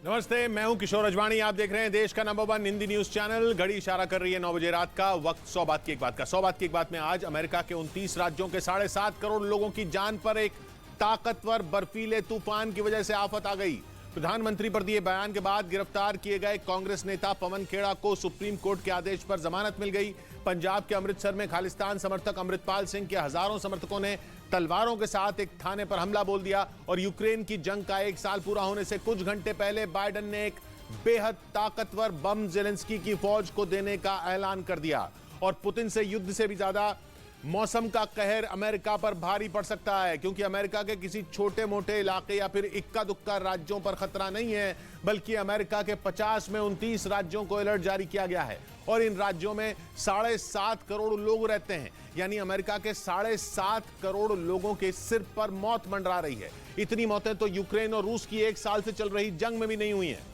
नमस्ते, मैं हूं किशोर अजवाणी। आप देख रहे हैं देश का नंबर 1 हिंदी न्यूज चैनल। घड़ी इशारा कर रही है 9 बजे रात का। वक्त 100 बात की एक बात का। 100 बात की एक बात में आज अमेरिका के 29 राज्यों के 7.5 करोड़ लोगों की जान पर एक ताकतवर बर्फीले तूफान की वजह से आफत आ गई। प्रधानमंत्री पर दिए बयान के बाद गिरफ्तार किए गए कांग्रेस नेता पवन खेड़ा को सुप्रीम कोर्ट के आदेश पर जमानत मिल गई। पंजाब के अमृतसर में खालिस्तान समर्थक अमृतपाल सिंह के हजारों समर्थकों ने तलवारों के साथ एक थाने पर हमला बोल दिया। और यूक्रेन की जंग का 1 साल पूरा होने से कुछ घंटे पहले बाइडेन ने एक बेहद ताकतवर बम जेलेंस्की की फौज को देने का ऐलान कर दिया। और पुतिन से युद्ध से भी ज्यादा मौसम का कहर अमेरिका पर भारी पड़ सकता है, क्योंकि अमेरिका के किसी छोटे मोटे इलाके या फिर इक्का दुक्का राज्यों पर खतरा नहीं है, बल्कि अमेरिका के 50 में 29 राज्यों को अलर्ट जारी किया गया है। और इन राज्यों में 7.5 करोड़ लोग रहते हैं, यानी अमेरिका के 7.5 करोड़ लोगों के सिर पर मौत मंडरा रही है। इतनी मौतें तो यूक्रेन और रूस की 1 साल से चल रही जंग में भी नहीं हुई हैं।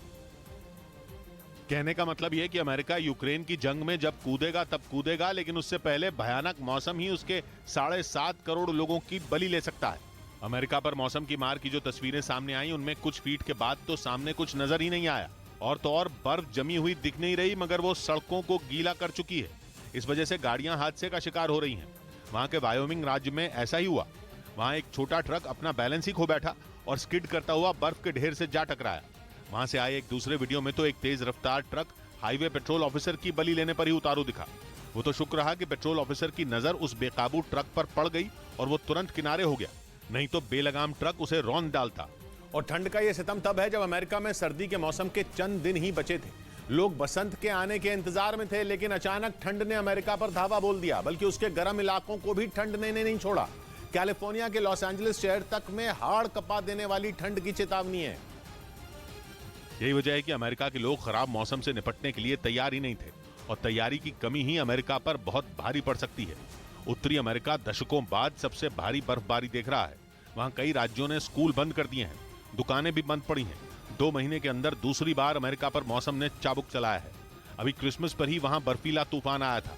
कहने का मतलब यह कि अमेरिका यूक्रेन की जंग में जब कूदेगा तब कूदेगा, लेकिन उससे पहले भयानक मौसम ही उसके 7.5 करोड़ लोगों की बलि ले सकता है। अमेरिका पर मौसम की मार की जो तस्वीरें सामने आई, उनमें कुछ फीट के बाद तो सामने कुछ नजर ही नहीं आया। और तो और बर्फ जमी हुई दिख नहीं रही, मगर वो सड़कों को गीला कर चुकी है। इस वजह से गाड़ियां हादसे का शिकार हो रही हैं। वहां के वायोमिंग राज्य में ऐसा ही हुआ। वहां एक छोटा ट्रक अपना बैलेंस ही खो बैठा और स्किड करता हुआ बर्फ के ढेर से जा टकराया। वहां से आए एक दूसरे वीडियो में तो एक तेज रफ्तार ट्रक हाईवे पेट्रोल ऑफिसर की बलि लेने पर ही उतारू दिखा। वो तो शुक्र रहा कि पेट्रोल ऑफिसर की नजर उस बेकाबू ट्रक पर पड़ गई और वो तुरंत किनारे हो गया, नहीं तो बेलगाम ट्रक उसे रौंद डालता। और ठंड का ये सितम तब है जब अमेरिका में सर्दी के मौसम के चंद दिन ही बचे थे। लोग बसंत के आने के इंतजार में थे, लेकिन अचानक ठंड ने अमेरिका पर धावा बोल दिया, बल्कि उसके गर्म इलाकों को भी ठंड ने नहीं छोड़ा। कैलिफोर्निया के लॉस एंजलिस शहर तक में हाड़ कपा देने वाली ठंड की चेतावनी है। यही वजह है कि अमेरिका के लोग खराब मौसम से निपटने के लिए तैयार ही नहीं थे, और तैयारी की कमी ही अमेरिका पर बहुत भारी पड़ सकती है। उत्तरी अमेरिका दशकों बाद सबसे भारी बर्फबारी देख रहा है। वहां कई राज्यों ने स्कूल बंद कर दिए हैं, दुकानें भी बंद पड़ी हैं। 2 महीने के अंदर दूसरी बार अमेरिका पर मौसम ने चाबुक चलाया है। अभी क्रिसमस पर ही वहां बर्फीला तूफान आया था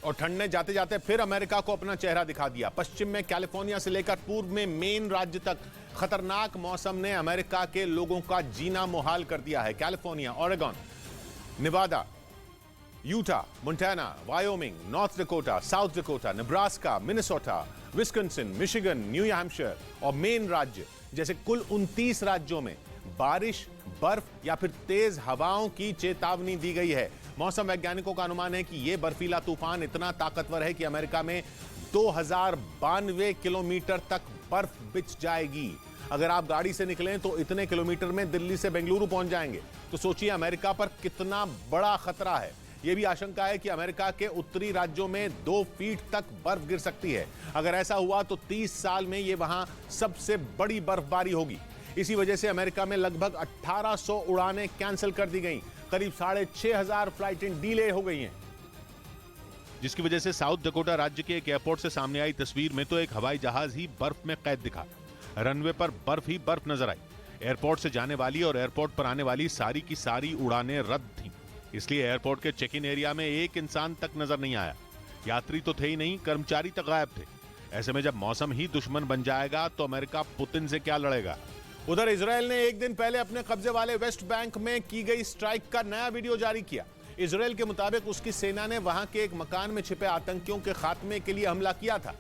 और ठंड ने जाते जाते फिर अमेरिका को अपना चेहरा दिखा दिया। पश्चिम में कैलिफोर्निया से लेकर पूर्व में मेन राज्य तक खतरनाक मौसम ने अमेरिका के लोगों का जीना मुहाल कर दिया है। California, Oregon, Nevada, Utah, Montana, Wyoming, North Dakota, South Dakota, Nebraska, Minnesota, Wisconsin, Michigan, New Hampshire और मेन राज्य जैसे कुल 29 राज्यों में बारिश, बर्फ या फिर तेज हवाओं की चेतावनी दी गई है। मौसम वैज्ञानिकों का अनुमान है कि यह बर्फीला तूफान इतना ताकतवर है कि अमेरिका में 2092 किलोमीटर तक बर्फ बिछ जाएगी। अगर आप गाड़ी से निकलें तो इतने किलोमीटर में दिल्ली से बेंगलुरु पहुंच जाएंगे। तो सोचिए अमेरिका पर कितना बड़ा खतरा है। यह भी आशंका है कि अमेरिका के उत्तरी राज्यों में 2 फीट तक बर्फ गिर सकती है। अगर ऐसा हुआ तो 30 साल में यह वहां सबसे बड़ी बर्फबारी होगी। इसी वजह से अमेरिका में लगभग 1800 उड़ानें कैंसिल कर दी गई। करीब 6500 फ्लाइटें डिले हो गई हैं, जिसकी वजह से साउथ डकोटा राज्य के एक एयरपोर्ट से सामने आई तस्वीर में तो एक हवाई जहाज ही बर्फ में कैद दिखा। रनवे पर बर्फ ही बर्फ नजर आई। एयरपोर्ट से जाने वाली और एयरपोर्ट पर आने वाली सारी की सारी उड़ानें रद्द थीं। इसलिए एयरपोर्ट के चेक इन एरिया में एक इंसान तक नजर नहीं आया। यात्री तो थे ही नहीं, कर्मचारी तक गायब थे। ऐसे में जब मौसम ही दुश्मन बन जाएगा तो अमेरिका पुतिन से क्या लड़ेगा। उधर इजरायल ने एक दिन पहले अपने कब्जे वाले वेस्ट बैंक में की गई स्ट्राइक का नया वीडियो जारी किया। इजरायल के मुताबिक उसकी सेना ने वहां के एक मकान में छिपे आतंकियों के खात्मे के लिए हमला किया था,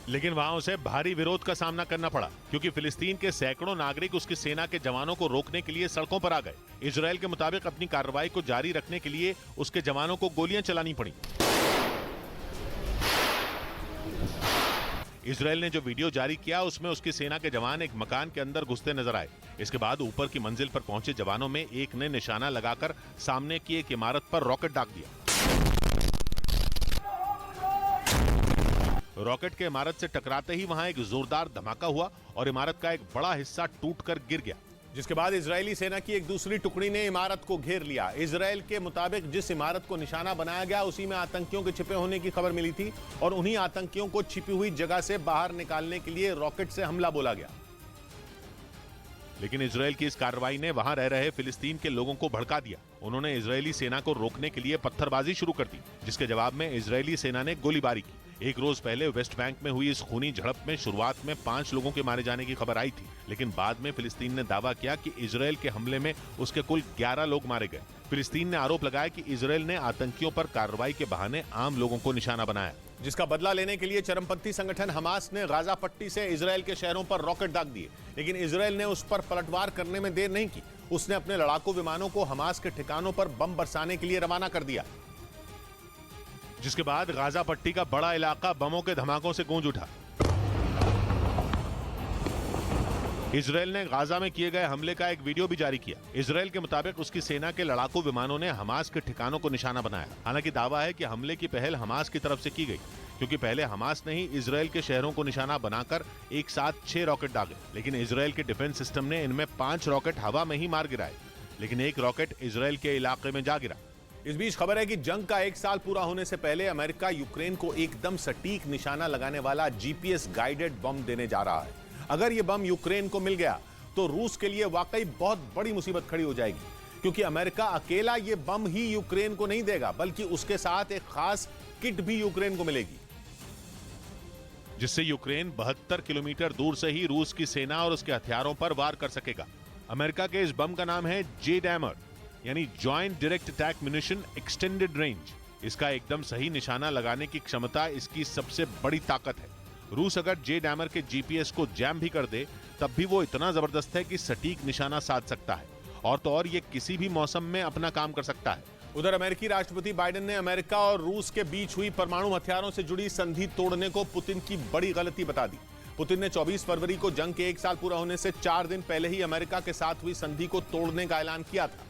लेकिन वहां उसे भारी विरोध का सामना करना पड़ा, क्योंकि फिलिस्तीन के सैकड़ों नागरिक उसकी सेना के जवानों को रोकने के लिए सड़कों पर आ गए। इजरायल के मुताबिक अपनी कार्रवाई को जारी रखने के लिए उसके जवानों को गोलियां चलानी पड़ी। इजरायल ने जो वीडियो जारी किया उसमें उसकी सेना के जवान एक मकान के अंदर घुसते नजर आए। इसके बाद ऊपर की मंजिल पर पहुंचे जवानों में एक ने निशाना लगाकर सामने की एक इमारत पर रॉकेट दाग दिया। रॉकेट के इमारत से टकराते ही वहां एक जोरदार धमाका हुआ और इमारत का एक बड़ा हिस्सा टूटकर गिर गया, जिसके बाद इजरायली सेना की एक दूसरी टुकड़ी ने इमारत को घेर लिया। इजरायल के मुताबिक जिस इमारत को निशाना बनाया गया उसी में आतंकियों के छिपे होने की खबर मिली थी और उन्हीं आतंकियों को छिपी हुई जगह से बाहर निकालने के लिए रॉकेट से हमला बोला गया। लेकिन इजरायल की इस कार्रवाई ने वहां रह रहे फिलिस्तीन के लोगों को भड़का दिया। उन्होंने इजरायली सेना को रोकने के लिए पत्थरबाजी शुरू कर दी, जिसके जवाब में इजरायली सेना ने गोलीबारी की। एक रोज पहले वेस्ट बैंक में हुई इस खूनी झड़प में शुरुआत में 5 लोगों के मारे जाने की खबर आई थी, लेकिन बाद में फिलिस्तीन ने दावा किया कि इजरायल के हमले में उसके कुल 11 लोग मारे गए। फिलिस्तीन ने आरोप लगाया कि इजरायल ने आतंकियों पर कार्रवाई के बहाने आम लोगों को निशाना बनाया, जिसका बदला लेने के लिए चरमपंथी संगठन हमास ने गाजा पट्टी से इजरायल के शहरों पर रॉकेट दाग दिए, लेकिन इजरायल ने उस पर पलटवार करने में देर नहीं की। उसने अपने लड़ाकू विमानों को हमास के ठिकानों पर बम बरसाने के लिए रवाना कर दिया, जिसके बाद गाजा पट्टी का बड़ा इलाका बमों के धमाकों से गूंज उठा। इजरायल ने गाजा में किए गए हमले का एक वीडियो भी जारी किया। इजरायल के मुताबिक उसकी सेना के लड़ाकू विमानों ने हमास के ठिकानों को निशाना बनाया। हालांकि दावा है कि हमले की पहल हमास की तरफ से की गई, क्योंकि पहले हमास ने ही इजरायल के शहरों को निशाना बनाकर एक साथ 6 रॉकेट दागे, लेकिन इजरायल के डिफेंस सिस्टम ने इनमें 5 रॉकेट हवा में ही मार गिराए, लेकिन एक रॉकेट इजरायल के इलाके में जा गिरा। इस बीच खबर है कि जंग का 1 साल पूरा होने से पहले अमेरिका यूक्रेन को एकदम सटीक निशाना लगाने वाला जीपीएस गाइडेड बम देने जा रहा है। अगर यह बम यूक्रेन को मिल गया तो रूस के लिए वाकई बहुत बड़ी मुसीबत खड़ी हो जाएगी, क्योंकि अमेरिका अकेला यह बम ही यूक्रेन को नहीं देगा, बल्कि उसके साथ एक खास किट भी यूक्रेन को मिलेगी, जिससे यूक्रेन 72 किलोमीटर दूर से ही रूस की सेना और उसके हथियारों पर वार कर सकेगा। अमेरिका के इस बम का नाम है JDAMR, यानी joint direct attack munition extended range. इसका एकदम सही निशाना लगाने की क्षमता इसकी सबसे बड़ी ताकत है। रूस अगर JDAMR के जीपीएस को जैम भी कर दे, तब भी वो इतना जबरदस्त है कि सटीक निशाना साध सकता है, और तो और ये किसी भी मौसम में अपना काम कर सकता है। उधर अमेरिकी राष्ट्रपति बाइडेन ने अमेरिका और रूस के बीच हुई परमाणु हथियारों से जुड़ी संधि तोड़ने को पुतिन की बड़ी गलती बता दी। पुतिन ने 24 फरवरी को जंग के 1 साल पूरा होने से 4 दिन पहले ही अमेरिका के साथ हुई संधि को तोड़ने का ऐलान किया था,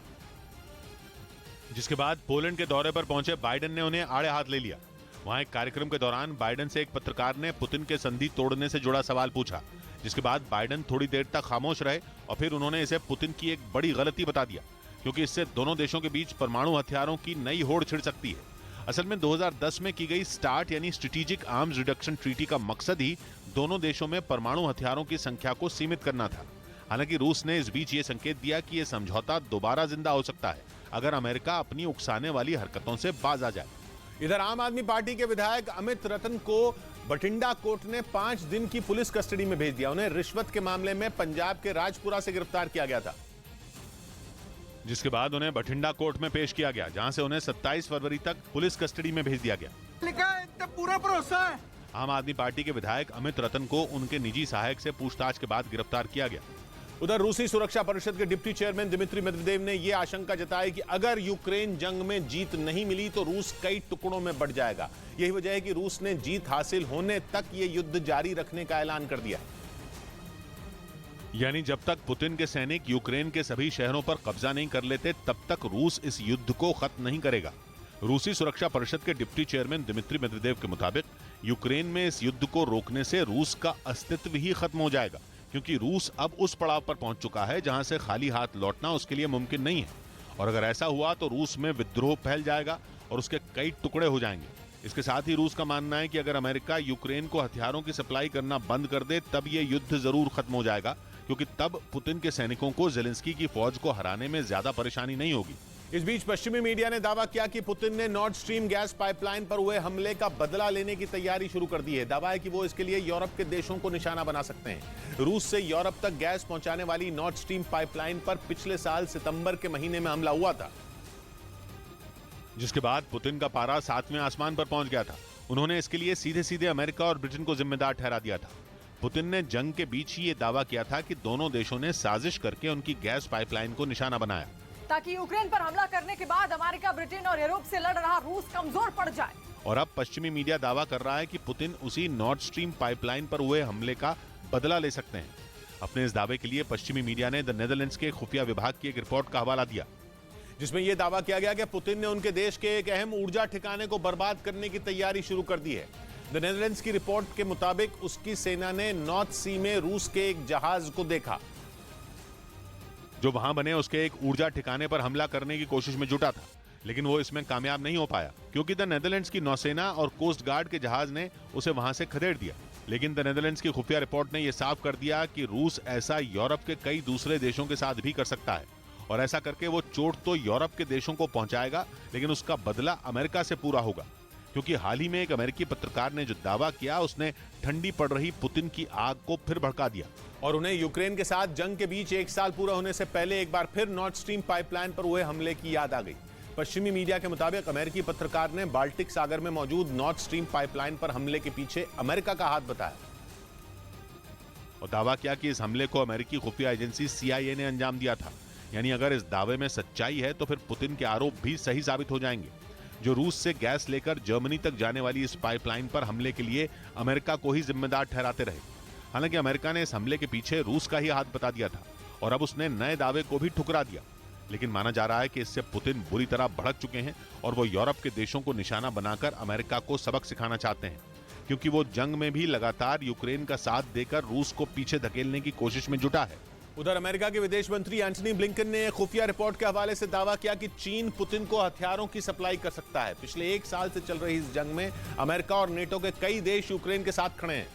जिसके बाद पोलैंड के दौरे पर पहुंचे बाइडेन ने उन्हें आड़े हाथ ले लिया। वहां एक कार्यक्रम के दौरान बाइडेन से एक पत्रकार ने पुतिन के संधि तोड़ने से जुड़ा सवाल पूछा, जिसके बाद बाइडेन थोड़ी देर तक खामोश रहे और फिर उन्होंने इसे पुतिन की एक बड़ी गलती बता दिया, क्योंकि इससे दोनों देशों के बीच परमाणु हथियारों की नई होड़ छिड़ सकती है। असल में 2010 में की गई स्टार्ट यानी स्ट्रेटेजिक आर्म्स रिडक्शन ट्रीटी का मकसद ही दोनों देशों में परमाणु हथियारों की संख्या को सीमित करना था। हालांकि रूस ने इस बीच ये संकेत दिया कि यह समझौता दोबारा जिंदा हो सकता है अगर अमेरिका अपनी उकसाने वाली हरकतों से बाज आ जाए। इधर आम आदमी पार्टी के विधायक अमित रतन को बठिंडा कोर्ट ने 5 दिन की पुलिस कस्टडी में भेज दिया। उन्हें रिश्वत के मामले में पंजाब के राजपुरा से गिरफ्तार किया गया था, जिसके बाद उन्हें बठिंडा कोर्ट में पेश किया गया, जहां से उन्हें 27 फरवरी तक पुलिस कस्टडी में भेज दिया गया। पूरा भरोसा है। आम आदमी पार्टी के विधायक अमित रतन को उनके निजी सहायक से पूछताछ के बाद गिरफ्तार किया गया। उधर रूसी सुरक्षा परिषद के डिप्टी चेयरमैन दिमित्री मेदवेदेव ने यह आशंका जताई कि अगर यूक्रेन जंग में जीत नहीं मिली तो रूस कई टुकड़ों में बढ़ जाएगा। यही वजह है कि रूस ने जीत हासिल होने तक यह युद्ध जारी रखने का ऐलान कर दिया, यानी जब तक पुतिन के सैनिक यूक्रेन के सभी शहरों पर कब्जा नहीं कर लेते, तब तक रूस इस युद्ध को खत्म नहीं करेगा। रूसी सुरक्षा परिषद के डिप्टी चेयरमैन दिमित्री मेदवेदेव के मुताबिक यूक्रेन में इस युद्ध को रोकने से रूस का अस्तित्व ही खत्म हो जाएगा, क्योंकि रूस अब उस पड़ाव पर पहुंच चुका है जहां से खाली हाथ लौटना उसके लिए मुमकिन नहीं है। और अगर ऐसा हुआ तो रूस में विद्रोह फैल जाएगा और उसके कई टुकड़े हो जाएंगे। इसके साथ ही रूस का मानना है कि अगर अमेरिका यूक्रेन को हथियारों की सप्लाई करना बंद कर दे, तब ये युद्ध जरूर खत्म हो जाएगा, क्योंकि तब पुतिन के सैनिकों को ज़ेलेंस्की की फौज को हराने में ज्यादा परेशानी नहीं होगी। इस बीच पश्चिमी मीडिया ने दावा किया कि पुतिन ने नॉर्थ स्ट्रीम गैस पाइपलाइन पर हुए हमले का बदला लेने की तैयारी शुरू कर दी है। दावा है कि वो इसके लिए यूरोप के देशों को निशाना बना सकते हैं। रूस से यूरोप तक गैस पहुंचाने वाली नॉर्थ स्ट्रीम पाइपलाइन पर पिछले साल सितंबर के महीने में हमला हुआ था, जिसके बाद पुतिन का पारा 7वें आसमान पर पहुंच गया था। उन्होंने इसके लिए सीधे सीधे अमेरिका और ब्रिटेन को जिम्मेदार ठहरा दिया था। पुतिन ने जंग के बीच ही ये दावा किया था कि दोनों देशों ने साजिश करके उनकी गैस पाइपलाइन को निशाना बनाया, ताकि यूक्रेन पर हमला करने के बाद अमेरिका, ब्रिटेन और यूरोप से लड़ रहा रूस कमजोर पड़ जाए। और अब पश्चिमी मीडिया दावा कर रहा है कि पुतिन उसी नॉर्थ स्ट्रीम पाइपलाइन पर हुए हमले का बदला ले सकते हैं। अपने इस दावे के लिए पश्चिमी मीडिया ने द नेदरलैंड्स के खुफिया विभाग की एक रिपोर्ट का हवाला दिया, जिसमें यह दावा किया गया कि पुतिन ने उनके देश के एक अहम ऊर्जा ठिकाने को बर्बाद करने की तैयारी शुरू कर दी है। द नेदरलैंड्स की रिपोर्ट के मुताबिक उसकी सेना ने नॉर्थ सी में रूस के एक जहाज को देखा, जो वहां बने उसके एक ऊर्जा ठिकाने पर हमला करने की कोशिश में जुटा था, लेकिन वो इसमें कामयाब नहीं हो पाया, क्योंकि द नेदरलैंड्स की नौसेना और कोस्ट गार्ड के जहाज ने उसे वहां से खदेड़ दिया। लेकिन द नेदरलैंड्स की खुफिया रिपोर्ट ने यह साफ कर दिया कि रूस ऐसा यूरोप के कई दूसरे देशों के साथ भी कर सकता है, और ऐसा करके वो चोट तो यूरोप के देशों को पहुंचाएगा, लेकिन उसका बदला अमेरिका से पूरा होगा, क्योंकि हाल ही में एक अमेरिकी पत्रकार ने जो दावा किया उसने ठंडी पड़ रही पुतिन की आग को फिर भड़का दिया और उन्हें यूक्रेन के साथ जंग के बीच 1 साल पूरा होने से पहले एक बार फिर नॉर्थ स्ट्रीम पाइपलाइन पर हुए हमले की याद आ गई। पश्चिमी मीडिया के मुताबिक अमेरिकी पत्रकार ने बाल्टिक सागर में मौजूद नॉर्थ स्ट्रीम पाइपलाइन पर हमले के पीछे अमेरिका का हाथ बताया और दावा किया कि इस हमले को अमेरिकी खुफिया एजेंसी CIA ने अंजाम दिया था। यानी अगर इस दावे में सच्चाई है तो फिर पुतिन के आरोप भी सही साबित हो जाएंगे। जो रूस से गैस लेकर जर्मनी तक जाने वाली इस पाइपलाइन पर हमले के लिए अमेरिका को ही जिम्मेदार ठहराते रहे। हालांकि अमेरिका ने इस हमले के पीछे रूस का ही हाथ बता दिया था और अब उसने नए दावे को भी ठुकरा दिया। लेकिन माना जा रहा है कि इससे पुतिन बुरी तरह भड़क चुके हैं और वो यूरोप के देशों को निशाना बनाकर अमेरिका को सबक सिखाना चाहते हैं, क्योंकि वो जंग में भी लगातार यूक्रेन का साथ देकर रूस को पीछे धकेलने की कोशिश में जुटा है। उधर अमेरिका के विदेश मंत्री एंटनी ब्लिंकन ने खुफिया रिपोर्ट के हवाले से दावा किया कि चीन पुतिन को हथियारों की सप्लाई कर सकता है। पिछले 1 साल से चल रही इस जंग में अमेरिका और नेटो के कई देश यूक्रेन के साथ खड़े हैं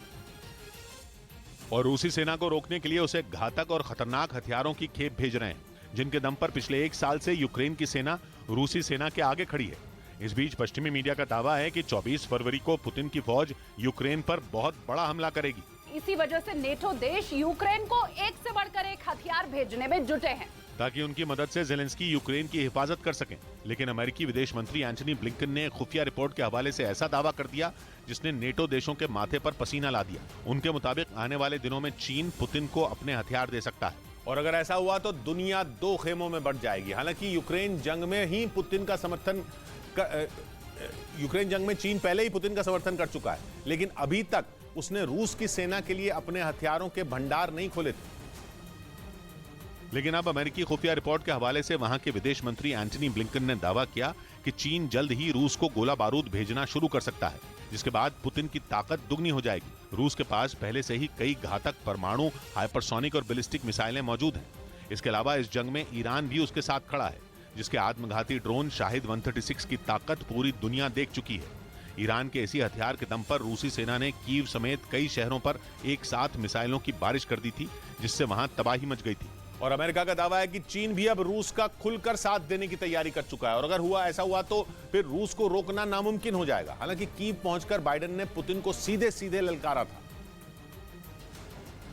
और रूसी सेना को रोकने के लिए उसे घातक और खतरनाक हथियारों की खेप भेज रहे हैं, जिनके दम पर पिछले 1 साल से यूक्रेन की सेना रूसी सेना के आगे खड़ी है। इस बीच पश्चिमी मीडिया का दावा है कि 24 फरवरी को पुतिन की फौज यूक्रेन पर बहुत बड़ा हमला करेगी। इसी वजह से नेटो देश यूक्रेन को एक से बढ़कर एक हथियार भेजने में जुटे हैं ताकि उनकी मदद से ज़ेलेंस्की यूक्रेन की हिफाजत कर सकें। लेकिन अमेरिकी विदेश मंत्री एंटनी ब्लिंकन ने खुफिया रिपोर्ट के हवाले से ऐसा दावा कर दिया जिसने नेटो देशों के माथे पर पसीना ला दिया। उनके मुताबिक आने वाले दिनों में चीन पुतिन को अपने हथियार दे सकता है और अगर ऐसा हुआ तो दुनिया 2 खेमों में बढ़ जाएगी। हालांकि यूक्रेन जंग में चीन पहले ही पुतिन का समर्थन कर चुका है, लेकिन अभी तक उसने रूस की सेना के लिए अपने हथियारों के भंडार नहीं खोले थे। लेकिन अब अमेरिकी खुफिया रिपोर्ट के हवाले से वहां के विदेश मंत्री एंटनी ब्लिंकन ने दावा किया कि चीन जल्द ही रूस को गोला बारूद भेजना शुरू कर सकता है, जिसके बाद पुतिन की ताकत दुगनी हो जाएगी। रूस के पास पहले से ही कई घातक परमाणु, हाइपरसोनिक और बैलिस्टिक मिसाइलें मौजूद हैं। इसके अलावा इस जंग में ईरान भी उसके साथ खड़ा है, जिसके आत्मघाती ड्रोन शाहिद 136 की ताकत पूरी दुनिया देख चुकी है। ईरान के इसी हथियार के दम पर रूसी सेना ने कीव समेत कई शहरों पर एक साथ मिसाइलों की बारिश कर दी थी, जिससे वहां तबाही मच गई थी। और अमेरिका का दावा है कि चीन भी अब रूस का खुलकर साथ देने की तैयारी कर चुका है और अगर ऐसा हुआ तो फिर रूस को रोकना नामुमकिन हो जाएगा। हालांकि कीव पहुंचकर बाइडेन ने पुतिन को सीधे सीधे ललकारा था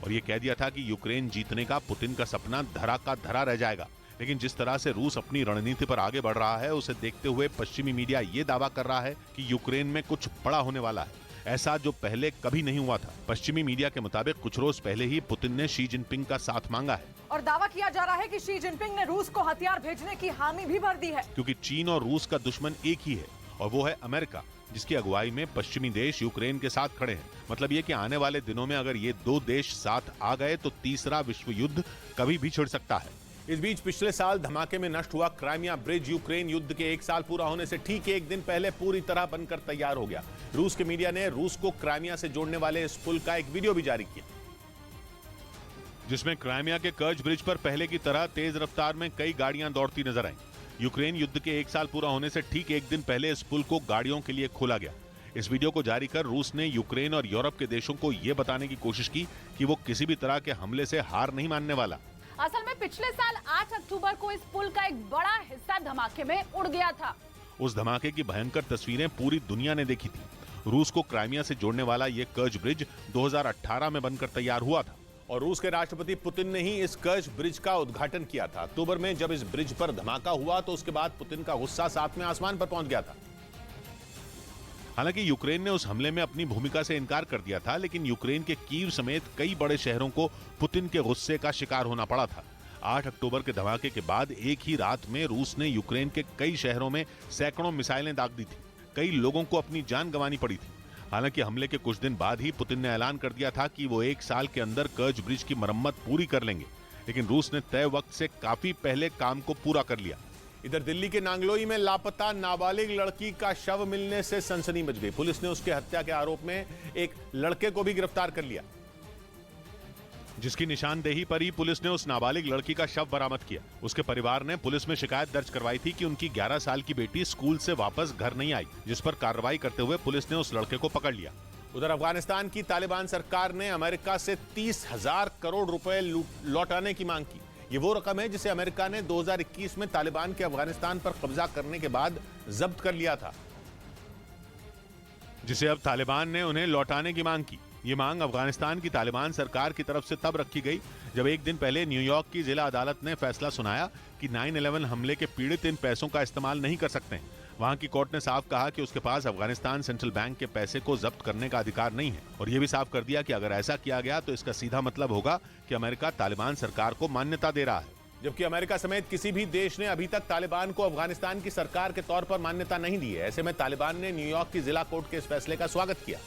और यह कह दिया था कि यूक्रेन जीतने का पुतिन का सपना धरा का धरा रह जाएगा। लेकिन जिस तरह से रूस अपनी रणनीति पर आगे बढ़ रहा है, उसे देखते हुए पश्चिमी मीडिया ये दावा कर रहा है कि यूक्रेन में कुछ बड़ा होने वाला है, ऐसा जो पहले कभी नहीं हुआ था। पश्चिमी मीडिया के मुताबिक कुछ रोज पहले ही पुतिन ने शी जिनपिंग का साथ मांगा है और दावा किया जा रहा है कि शी जिनपिंग ने रूस को हथियार भेजने की हामी भी भर दी है, क्योंकि चीन और रूस का दुश्मन एक ही है और वो है अमेरिका, जिसकी अगुवाई में पश्चिमी देश यूक्रेन के साथ खड़े हैं। मतलब ये कि आने वाले दिनों में अगर ये 2 देश साथ आ गए तो तीसरा विश्व युद्ध कभी भी छिड़ सकता है। इस बीच पिछले साल धमाके में नष्ट हुआ क्राइमिया ब्रिज यूक्रेन युद्ध के 1 साल पूरा होने से ठीक 1 दिन पहले पूरी तरह बनकर तैयार हो गया। रूस के मीडिया ने रूस को क्राइमिया से जोड़ने वाले इस पुल का एक वीडियो भी जारी किया, जिसमें क्राइमिया के कर्ज ब्रिज पर पहले की तरह तेज रफ्तार में कई गाड़ियां दौड़ती नजर आईं। यूक्रेन युद्ध के 1 साल पूरा होने से ठीक 1 दिन पहले इस पुल को गाड़ियों के लिए खोला गया। इस वीडियो को जारी कर रूस ने यूक्रेन और यूरोप के देशों को यह बताने की कोशिश की कि वो किसी भी तरह के हमले से हार नहीं मानने वाला। असल में पिछले साल 8 अक्टूबर को इस पुल का एक बड़ा हिस्सा धमाके में उड़ गया था। उस धमाके की भयंकर तस्वीरें पूरी दुनिया ने देखी थी। रूस को क्राइमिया से जोड़ने वाला ये कर्ज ब्रिज 2018 में बनकर तैयार हुआ था और रूस के राष्ट्रपति पुतिन ने ही इस कर्ज ब्रिज का उद्घाटन किया था। अक्टूबर में जब इस ब्रिज पर धमाका हुआ तो उसके बाद पुतिन का गुस्सा 7वें आसमान पर पहुंच गया था। हालांकि यूक्रेन ने उस हमले में अपनी भूमिका से इनकार कर दिया था, लेकिन यूक्रेन के कीव समेत कई बड़े शहरों को पुतिन के गुस्से का शिकार होना पड़ा था। 8 अक्टूबर के धमाके के बाद एक ही रात में रूस ने यूक्रेन के कई शहरों में सैकड़ों मिसाइलें दाग दी थी। कई लोगों को अपनी जान गंवानी पड़ी थी। हालांकि हमले के कुछ दिन बाद ही पुतिन ने ऐलान कर दिया था कि वो 1 साल के अंदर कर्ज ब्रिज की मरम्मत पूरी कर लेंगे, लेकिन रूस ने तय वक्त से काफी पहले काम को पूरा कर लिया। इधर दिल्ली के नांगलोई में लापता नाबालिग लड़की का शव मिलने से सनसनी मच गई। पुलिस ने उसके हत्या के आरोप में एक लड़के को भी गिरफ्तार कर लिया, जिसकी निशानदेही पर ही पुलिस ने उस नाबालिग लड़की का शव बरामद किया। उसके परिवार ने पुलिस में शिकायत दर्ज करवाई थी कि उनकी 11 साल की बेटी स्कूल से वापस घर नहीं आई, जिस पर कार्रवाई करते हुए पुलिस ने उस लड़के को पकड़ लिया। उधर अफगानिस्तान की तालिबान सरकार ने अमेरिका से 30,000 करोड़ रुपए लौटाने की मांग की। ये वो रकम है जिसे अमेरिका ने 2021 में तालिबान के अफगानिस्तान पर कब्जा करने के बाद जब्त कर लिया था। जिसे अब तालिबान ने उन्हें लौटाने की मांग की। ये मांग अफगानिस्तान की तालिबान सरकार की तरफ से तब रखी गई जब एक दिन पहले न्यूयॉर्क की जिला अदालत ने फैसला सुनाया कि 9/11 हमले के पीड़ित इन पैसों का इस्तेमाल नहीं कर सकते हैं। वहां की कोर्ट ने साफ कहा कि उसके पास अफगानिस्तान सेंट्रल बैंक के पैसे को जब्त करने का अधिकार नहीं है और ये भी साफ कर दिया कि अगर ऐसा किया गया तो इसका सीधा मतलब होगा कि अमेरिका तालिबान सरकार को मान्यता दे रहा है। जबकि अमेरिका समेत किसी भी देश ने अभी तक तालिबान को अफगानिस्तान की सरकार के तौर पर मान्यता नहीं दी है। ऐसे में तालिबान ने न्यूयॉर्क की जिला कोर्ट के इस फैसले का स्वागत किया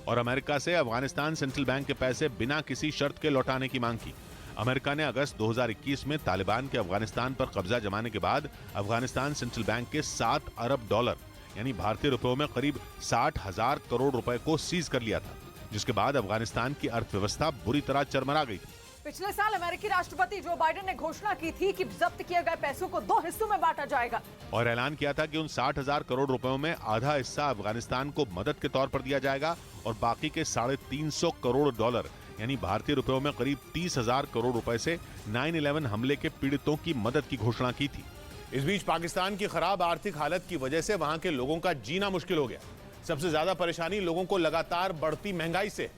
और अमेरिका से अफगानिस्तान सेंट्रल बैंक के पैसे बिना किसी शर्त के लौटाने की मांग की। अमेरिका ने अगस्त 2021 में तालिबान के अफगानिस्तान पर कब्जा जमाने के बाद अफगानिस्तान सेंट्रल बैंक के 7 अरब डॉलर यानी भारतीय रुपयों में करीब 60,000 करोड़ रुपए को सीज कर लिया था, जिसके बाद अफगानिस्तान की अर्थव्यवस्था बुरी तरह चरमरा गई थी। पिछले साल अमेरिकी राष्ट्रपति जो बाइडेन ने घोषणा की थी कि जब्त किए गए पैसों को 2 हिस्सों में बांटा जाएगा और ऐलान किया था कि उन 60,000 करोड़ रुपयों में आधा हिस्सा अफगानिस्तान को मदद के तौर पर दिया जाएगा और बाकी के 350 करोड़ डॉलर यानी भारतीय रुपयों में करीब 30,000 करोड़ रुपए से 9/11 हमले के पीड़ितों की मदद की घोषणा की थी। इस बीच पाकिस्तान की खराब आर्थिक हालत की वजह से वहां के लोगों का जीना मुश्किल हो गया। सबसे ज्यादा परेशानी लोगों को लगातार बढ़ती महंगाई से,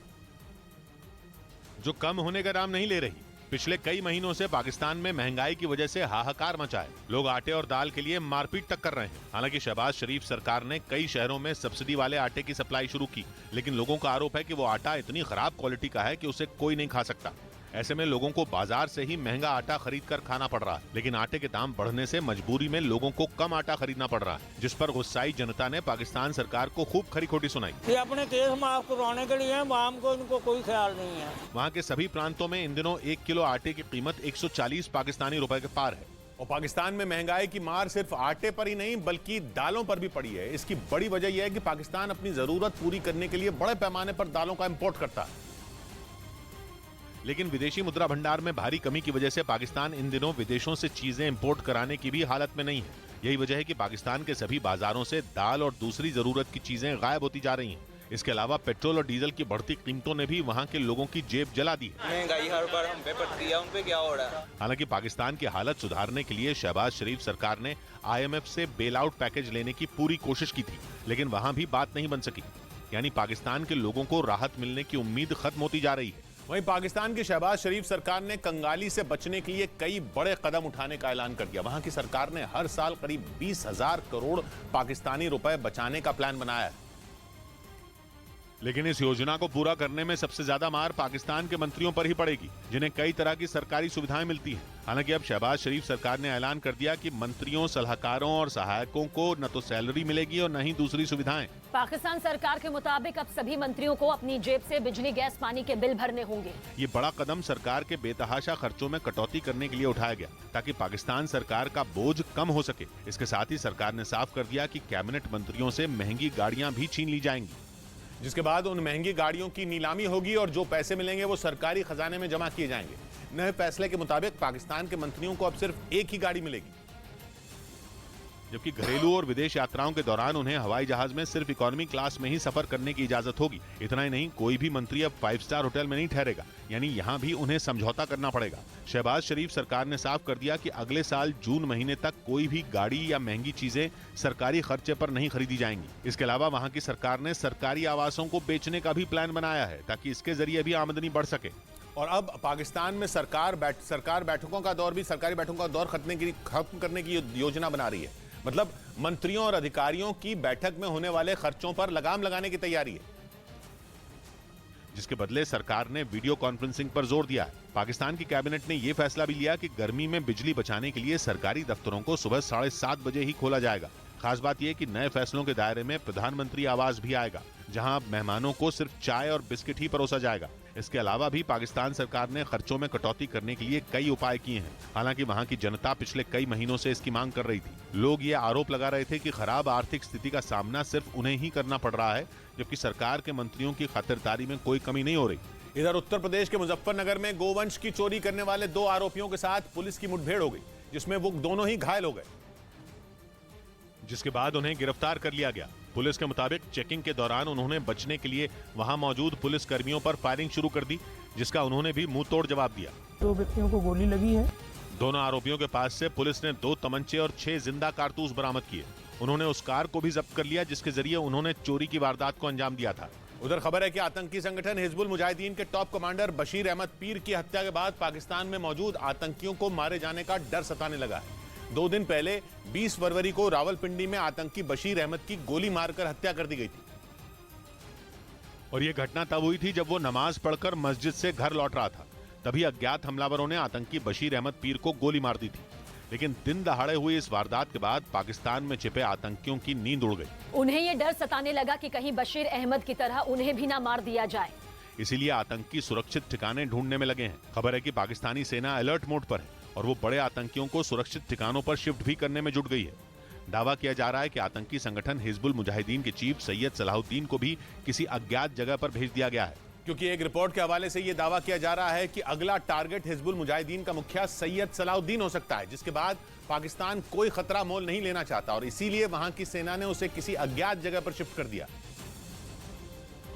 जो कम होने का नाम नहीं ले रही। पिछले कई महीनों से पाकिस्तान में महंगाई की वजह से हाहाकार मचा है। लोग आटे और दाल के लिए मारपीट तक कर रहे हैं। हालांकि शहबाज शरीफ सरकार ने कई शहरों में सब्सिडी वाले आटे की सप्लाई शुरू की, लेकिन लोगों का आरोप है कि वो आटा इतनी खराब क्वालिटी का है कि उसे कोई नहीं खा सकता। ऐसे में लोगों को बाजार से ही महंगा आटा खरीद कर खाना पड़ रहा है, लेकिन आटे के दाम बढ़ने से मजबूरी में लोगों को कम आटा खरीदना पड़ रहा है, जिस पर गुस्साई जनता ने पाकिस्तान सरकार को खूब खरी खोटी सुनाई। ये अपने देश माफ करवाने के लिए आम को इनको कोई ख्याल नहीं है। वहाँ के सभी प्रांतों में इन दिनों 1 किलो आटे की कीमत 140 पाकिस्तानी रुपए के पार है। और पाकिस्तान में महंगाई की मार सिर्फ आटे पर ही नहीं बल्कि दालों पर भी पड़ी है। इसकी बड़ी वजह यह है कि पाकिस्तान अपनी जरूरत पूरी करने के लिए बड़े पैमाने पर दालों का इंपोर्ट करता है, लेकिन विदेशी मुद्रा भंडार में भारी कमी की वजह से पाकिस्तान इन दिनों विदेशों से चीजें इंपोर्ट कराने की भी हालत में नहीं है। यही वजह है कि पाकिस्तान के सभी बाजारों से दाल और दूसरी जरूरत की चीजें गायब होती जा रही हैं। इसके अलावा पेट्रोल और डीजल की बढ़ती कीमतों ने भी वहां के लोगों की जेब जला दी है। महंगाई हर बार हम पे पड़ती है, उन पे क्या हो रहा है। हालांकि पाकिस्तान की हालत सुधारने के लिए शहबाज शरीफ सरकार ने IMF से बेल आउट पैकेज लेने की पूरी कोशिश की थी, लेकिन वहां भी बात नहीं बन सकी। यानी पाकिस्तान के लोगों को राहत मिलने की उम्मीद खत्म होती जा रही है। वहीं पाकिस्तान की शहबाज शरीफ सरकार ने कंगाली से बचने के लिए कई बड़े कदम उठाने का ऐलान कर दिया। वहां की सरकार ने हर साल करीब 20,000 करोड़ पाकिस्तानी रुपए बचाने का प्लान बनाया है, लेकिन इस योजना को पूरा करने में सबसे ज्यादा मार पाकिस्तान के मंत्रियों पर ही पड़ेगी, जिन्हें कई तरह की सरकारी सुविधाएं मिलती हैं। हालांकि अब शहबाज शरीफ सरकार ने ऐलान कर दिया कि मंत्रियों, सलाहकारों और सहायकों को न तो सैलरी मिलेगी और न ही दूसरी सुविधाएं। पाकिस्तान सरकार के मुताबिक अब सभी मंत्रियों को अपनी जेब से बिजली, गैस, पानी के बिल भरने होंगे। ये बड़ा कदम सरकार के बेतहाशा खर्चों में कटौती करने के लिए उठाया गया, ताकि पाकिस्तान सरकार का बोझ कम हो सके। इसके साथ ही सरकार ने साफ कर दिया कि कैबिनेट मंत्रियों से महंगी गाड़ियां भी छीन ली जाएंगी, जिसके बाद उन महंगी गाड़ियों की नीलामी होगी और जो पैसे मिलेंगे वो सरकारी खजाने में जमा किए जाएंगे। नए फैसले के मुताबिक पाकिस्तान के मंत्रियों को अब सिर्फ एक ही गाड़ी मिलेगी, जबकि घरेलू और विदेश यात्राओं के दौरान उन्हें हवाई जहाज में सिर्फ इकोनॉमी क्लास में ही सफर करने की इजाजत होगी। इतना ही नहीं, कोई भी मंत्री अब 5 स्टार होटल में नहीं ठहरेगा, यानी यहाँ भी उन्हें समझौता करना पड़ेगा। शहबाज शरीफ सरकार ने साफ कर दिया कि अगले साल जून महीने तक कोई भी गाड़ी या महंगी चीजें सरकारी खर्चे पर नहीं खरीदी जाएंगी। इसके अलावा वहाँ की सरकार ने सरकारी आवासों को बेचने का भी प्लान बनाया है, ताकि इसके जरिए भी आमदनी बढ़ सके। और अब पाकिस्तान में सरकार बैठकों का दौर भी सरकारी बैठकों का दौर खत्म करने की योजना बना रही है। मतलब मंत्रियों और अधिकारियों की बैठक में होने वाले खर्चों पर लगाम लगाने की तैयारी है, जिसके बदले सरकार ने वीडियो कॉन्फ्रेंसिंग पर जोर दिया है। पाकिस्तान की कैबिनेट ने यह फैसला भी लिया कि गर्मी में बिजली बचाने के लिए सरकारी दफ्तरों को सुबह 7:30 बजे ही खोला जाएगा। खास बात यह कि नए फैसलों के दायरे में प्रधानमंत्री आवास भी आएगा, जहां अब मेहमानों को सिर्फ चाय और बिस्किट ही परोसा जाएगा। इसके अलावा भी पाकिस्तान सरकार ने खर्चों में कटौती करने के लिए कई उपाय किए हैं। हालांकि वहां की जनता पिछले कई महीनों से इसकी मांग कर रही थी। लोग ये आरोप लगा रहे थे कि खराब आर्थिक स्थिति का सामना सिर्फ उन्हें ही करना पड़ रहा है, जबकि सरकार के मंत्रियों की खातिरदारी में कोई कमी नहीं हो रही। इधर उत्तर प्रदेश के मुजफ्फरनगर में गोवंश की चोरी करने वाले 2 आरोपियों के साथ पुलिस की मुठभेड़ हो गई, जिसमें वो दोनों ही घायल हो गए, जिसके बाद उन्हें गिरफ्तार कर लिया गया। पुलिस के मुताबिक चेकिंग के दौरान उन्होंने बचने के लिए वहां मौजूद पुलिस कर्मियों पर फायरिंग शुरू कर दी, जिसका उन्होंने भी मुंह तोड़ जवाब दिया। 2 व्यक्तियों को गोली लगी है। दोनों आरोपियों के पास से पुलिस ने 2 तमंचे और 6 जिंदा कारतूस बरामद किए। उन्होंने उस कार को भी जब्त कर लिया जिसके जरिए उन्होंने चोरी की वारदात को अंजाम दिया था। उधर खबर है कि आतंकी संगठन हिजबुल मुजाहिदीन के टॉप कमांडर बशीर अहमद पीर की हत्या के बाद पाकिस्तान में मौजूद आतंकियों को मारे जाने का डर सताने लगा है। 2 दिन पहले 20 फरवरी को रावलपिंडी में आतंकी बशीर अहमद की गोली मारकर हत्या कर दी गई थी और यह घटना तब हुई थी जब वो नमाज पढ़कर मस्जिद से घर लौट रहा था। तभी अज्ञात हमलावरों ने आतंकी बशीर अहमद पीर को गोली मार दी थी। लेकिन दिन दहाड़े हुई इस वारदात के बाद पाकिस्तान में छिपे आतंकियों की नींद उड़ गई। उन्हें ये डर सताने लगा कि कहीं बशीर अहमद की तरह उन्हें भी ना मार दिया जाए। इसीलिए आतंकी सुरक्षित ठिकाने ढूंढने में लगे हैं। खबर है कि पाकिस्तानी सेना अलर्ट मोड पर है और वो बड़े आतंकियों को सुरक्षित ठिकानों पर शिफ्ट भी करने में जुट गई है। दावा किया जा रहा है कि आतंकी संगठन हिजबुल मुजाहिदीन के चीफ सैयद सलाहुद्दीन को भी किसी अज्ञात जगह पर भेज दिया गया है, क्योंकि एक रिपोर्ट के हवाले से यह दावा किया जा रहा है कि अगला टारगेट हिजबुल मुजाहिदीन का मुखिया सैयद सलाहुद्दीन हो सकता है, जिसके बाद पाकिस्तान कोई खतरा मोल नहीं लेना चाहता और इसीलिए वहां की सेना ने उसे किसी अज्ञात जगह पर शिफ्ट कर दिया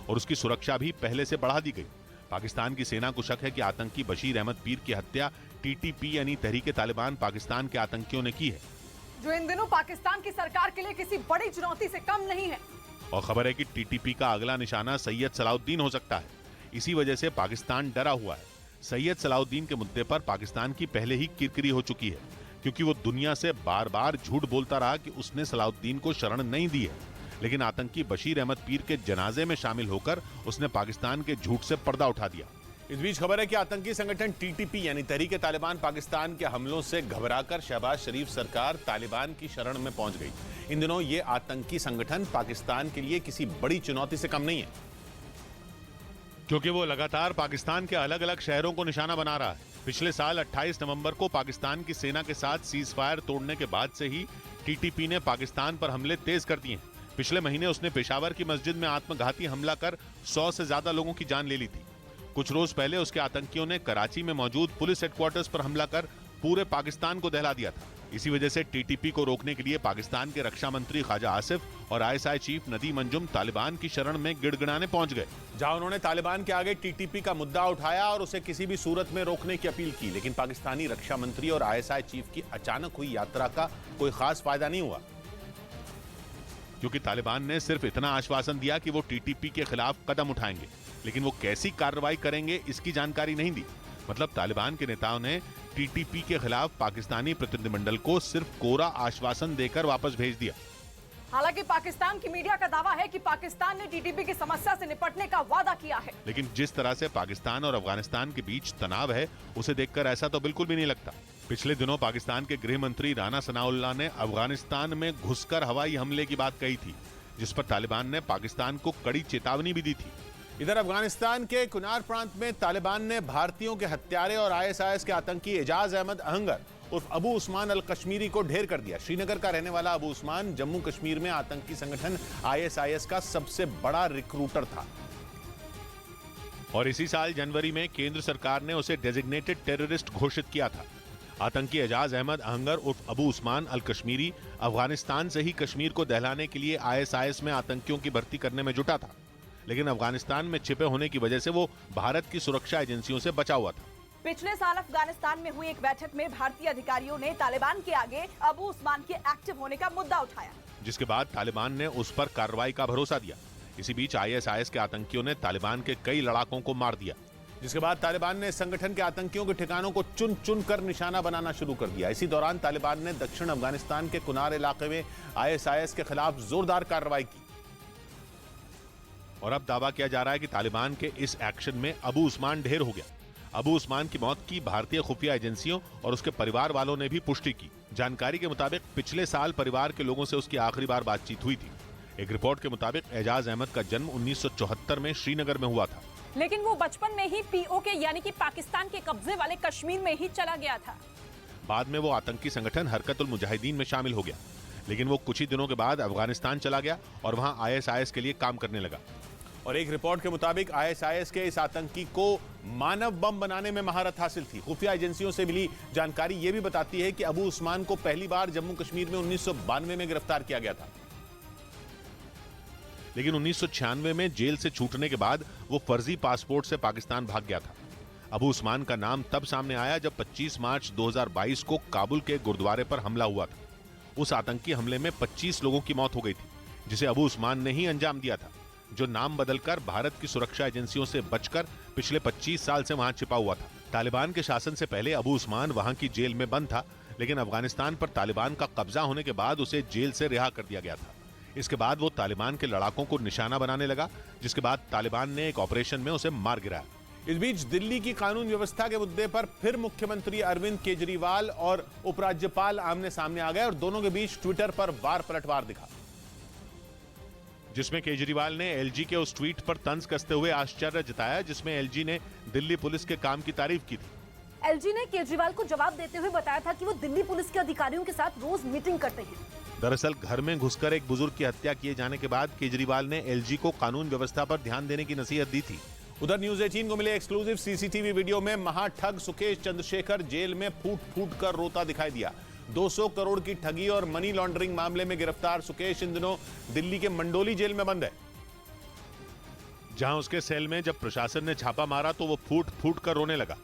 और उसकी सुरक्षा भी पहले से बढ़ा दी गई। पाकिस्तान की सेना को शक है कि आतंकी बशीर अहमद पीर की हत्या टीटीपी यानी तहरीके तालिबान पाकिस्तान के आतंकियों ने की है, जो इन दिनों पाकिस्तान की सरकार के लिए किसी बड़ी चुनौती से कम नहीं है। और खबर है कि टीटीपी का अगला निशाना सैयद सलाहुद्दीन हो सकता है। इसी वजह से पाकिस्तान डरा हुआ है। सैयद सलाहुद्दीन के मुद्दे पर पाकिस्तान की पहले ही किरकिरी हो चुकी है, क्योंकि वो दुनिया से बार बार झूठ बोलता रहा कि उसने सलाहुद्दीन को शरण नहीं दी है, लेकिन आतंकी बशीर अहमद पीर के जनाजे में शामिल होकर उसने पाकिस्तान के झूठ से पर्दा उठा दिया। इस बीच खबर है कि आतंकी संगठन टीटीपी यानी तहरीके तालिबान पाकिस्तान के हमलों से घबराकर शहबाज शरीफ सरकार तालिबान की शरण में पहुंच गई। इन दिनों ये आतंकी संगठन पाकिस्तान के लिए किसी बड़ी चुनौती से कम नहीं है, क्योंकि वो लगातार पाकिस्तान के अलग अलग शहरों को निशाना बना रहा है। पिछले साल 28 नवंबर को पाकिस्तान की सेना के साथ सीज फायर तोड़ने के बाद से ही टीटीपी ने पाकिस्तान पर हमले तेज कर दिए हैं। पिछले महीने उसने पेशावर की मस्जिद में आत्मघाती हमला कर 100 से ज्यादा लोगों की जान ले ली थी। कुछ रोज पहले उसके आतंकियों ने कराची में मौजूद पुलिस हेडक्वार्टर्स पर हमला कर पूरे पाकिस्तान को दहला दिया था। इसी वजह से टीटीपी को रोकने के लिए पाकिस्तान के रक्षा मंत्री ख्वाजा आसिफ और आईएसआई चीफ नदीम अंजुम तालिबान की शरण में गिड़गिड़ाने पहुंच गए, जहां उन्होंने तालिबान के आगे टीटीपी का मुद्दा उठाया और उसे किसी भी सूरत में रोकने की अपील की। लेकिन पाकिस्तानी रक्षा मंत्री और आईएसआई चीफ की अचानक हुई यात्रा का कोई खास फायदा नहीं हुआ, क्योंकि तालिबान ने सिर्फ इतना आश्वासन दिया कि वो टीटीपी के खिलाफ कदम उठाएंगे, लेकिन वो कैसी कार्रवाई करेंगे इसकी जानकारी नहीं दी। मतलब तालिबान के नेताओं ने टीटीपी के खिलाफ पाकिस्तानी प्रतिनिधिमंडल को सिर्फ कोरा आश्वासन देकर वापस भेज दिया। हालांकि पाकिस्तान की मीडिया का दावा है कि पाकिस्तान ने टीटीपी की समस्या से निपटने का वादा किया है, लेकिन जिस तरह से पाकिस्तान और अफगानिस्तान के बीच तनाव है उसे देखकर ऐसा तो बिल्कुल भी नहीं लगता। पिछले दिनों पाकिस्तान के गृह मंत्री राना सनाउल्लाह ने अफगानिस्तान में घुसकर हवाई हमले की बात कही थी, जिस पर तालिबान ने पाकिस्तान को कड़ी चेतावनी भी दी थी। इधर अफगानिस्तान के कुनार प्रांत में तालिबान ने भारतीयों के हत्यारे और आईएसआईएस के आतंकी एजाज अहमद अहंगर उर्फ अबू उस्मान अल कश्मीरी को ढेर कर दिया। श्रीनगर का रहने वाला अबू उस्मान जम्मू कश्मीर में आतंकी संगठन आईएसआईएस का सबसे बड़ा रिक्रूटर था और इसी साल जनवरी में केंद्र सरकार ने उसे डेजिग्नेटेड टेररिस्ट घोषित किया था। आतंकी एजाज अहमद अहंगर उर्फ अबू उस्मान अल कश्मीरी अफगानिस्तान से ही कश्मीर को दहलाने के लिए आईएसआईएस में आतंकियों की भर्ती करने में जुटा था, लेकिन अफगानिस्तान में छिपे होने की वजह से वो भारत की सुरक्षा एजेंसियों से बचा हुआ था। पिछले साल अफगानिस्तान में हुई एक बैठक में भारतीय अधिकारियों ने तालिबान के आगे अबू उस्मान के एक्टिव होने का मुद्दा उठाया, जिसके बाद तालिबान ने उस पर कार्रवाई का भरोसा दिया। इसी बीच आईएसआईएस के आतंकियों ने तालिबान के कई लड़ाकों को मार दिया, जिसके बाद तालिबान ने संगठन के आतंकियों के ठिकानों को चुन चुन कर निशाना बनाना शुरू कर दिया। इसी दौरान तालिबान ने दक्षिण अफगानिस्तान के कुनार इलाके में आईएसआईएस के खिलाफ जोरदार कार्रवाई की और अब दावा किया जा रहा है कि तालिबान के इस एक्शन में अबू उस्मान ढेर हो गया। अबू उस्मान की मौत की भारतीय खुफिया एजेंसियों और उसके परिवार वालों ने भी पुष्टि की। जानकारी के मुताबिक पिछले साल परिवार के लोगों से उसकी आखिरी बार बातचीत हुई थी। एक रिपोर्ट के मुताबिक एजाज अहमद का जन्म 1974 में श्रीनगर में हुआ था, लेकिन वो बचपन में ही पीओके यानी कि पाकिस्तान के कब्जे वाले कश्मीर में ही चला गया था। बाद में वो आतंकी संगठन हरकतुल मुजाहिदीन में शामिल हो गया, लेकिन वो कुछ ही दिनों के बाद अफगानिस्तान चला गया और वहां आईएसआईएस के लिए काम करने लगा। और एक रिपोर्ट के मुताबिक आईएसआईएस के इस आतंकी को मानव बम बनाने में महारत हासिल थी। खुफिया एजेंसियों से मिली जानकारी यह भी बताती है कि अबू उस्मान को पहली बार जम्मू कश्मीर में 1992 में गिरफ्तार किया गया था, लेकिन 1996 में जेल से छूटने के बाद वो फर्जी पासपोर्ट से पाकिस्तान भाग गया था। अबू उस्मान का नाम तब सामने आया जब 25 मार्च 2022 को काबुल के गुरुद्वारे पर हमला हुआ था उस आतंकी हमले में 25 लोगों की मौत हो गई थी, जिसे अबू उस्मान ने ही अंजाम दिया था, जो नाम बदलकर भारत की सुरक्षा एजेंसियों से बचकर पिछले 25 साल से वहां छिपा हुआ था। तालिबान के शासन से पहले अबू उस्मान वहां की जेल में बंद था, लेकिन अफगानिस्तान पर तालिबान का कब्जा होने के बाद उसे जेल से रिहा कर दिया गया था। इसके बाद वो तालिबान के लड़ाकों को निशाना बनाने लगा, जिसके बाद तालिबान ने एक ऑपरेशन में उसे मार गिराया। इस बीच दिल्ली की कानून व्यवस्था के मुद्दे पर फिर मुख्यमंत्री अरविंद केजरीवाल और उपराज्यपाल आमने सामने आ गए और दोनों के बीच ट्विटर पर वार पलटवार दिखा, जिसमें केजरीवाल ने एलजी के उस ट्वीट पर तंज कसते हुए आश्चर्य जताया जिसमें एलजी ने दिल्ली पुलिस के काम की तारीफ की थी। एलजी ने केजरीवाल को जवाब देते हुए बताया था कि वो दिल्ली पुलिस के अधिकारियों के साथ रोज मीटिंग करते हैं। दरअसल घर में घुसकर एक बुजुर्ग की हत्या किए जाने के बाद केजरीवाल ने एलजी को कानून व्यवस्था पर ध्यान देने की नसीहत दी थी। उधर न्यूज 18 को मिले एक्सक्लूसिव सीसीटीवी वीडियो में महाठग सुकेश चंद्रशेखर जेल में फूट फूट कर रोता दिखाई दिया। 200 करोड़ की ठगी और मनी लॉन्ड्रिंग मामले में गिरफ्तार सुकेश इन दिनों दिल्ली के मंडोली जेल में बंद है, जहां उसके सेल में जब प्रशासन ने छापा मारा तो वो फूट फूट कर रोने लगा।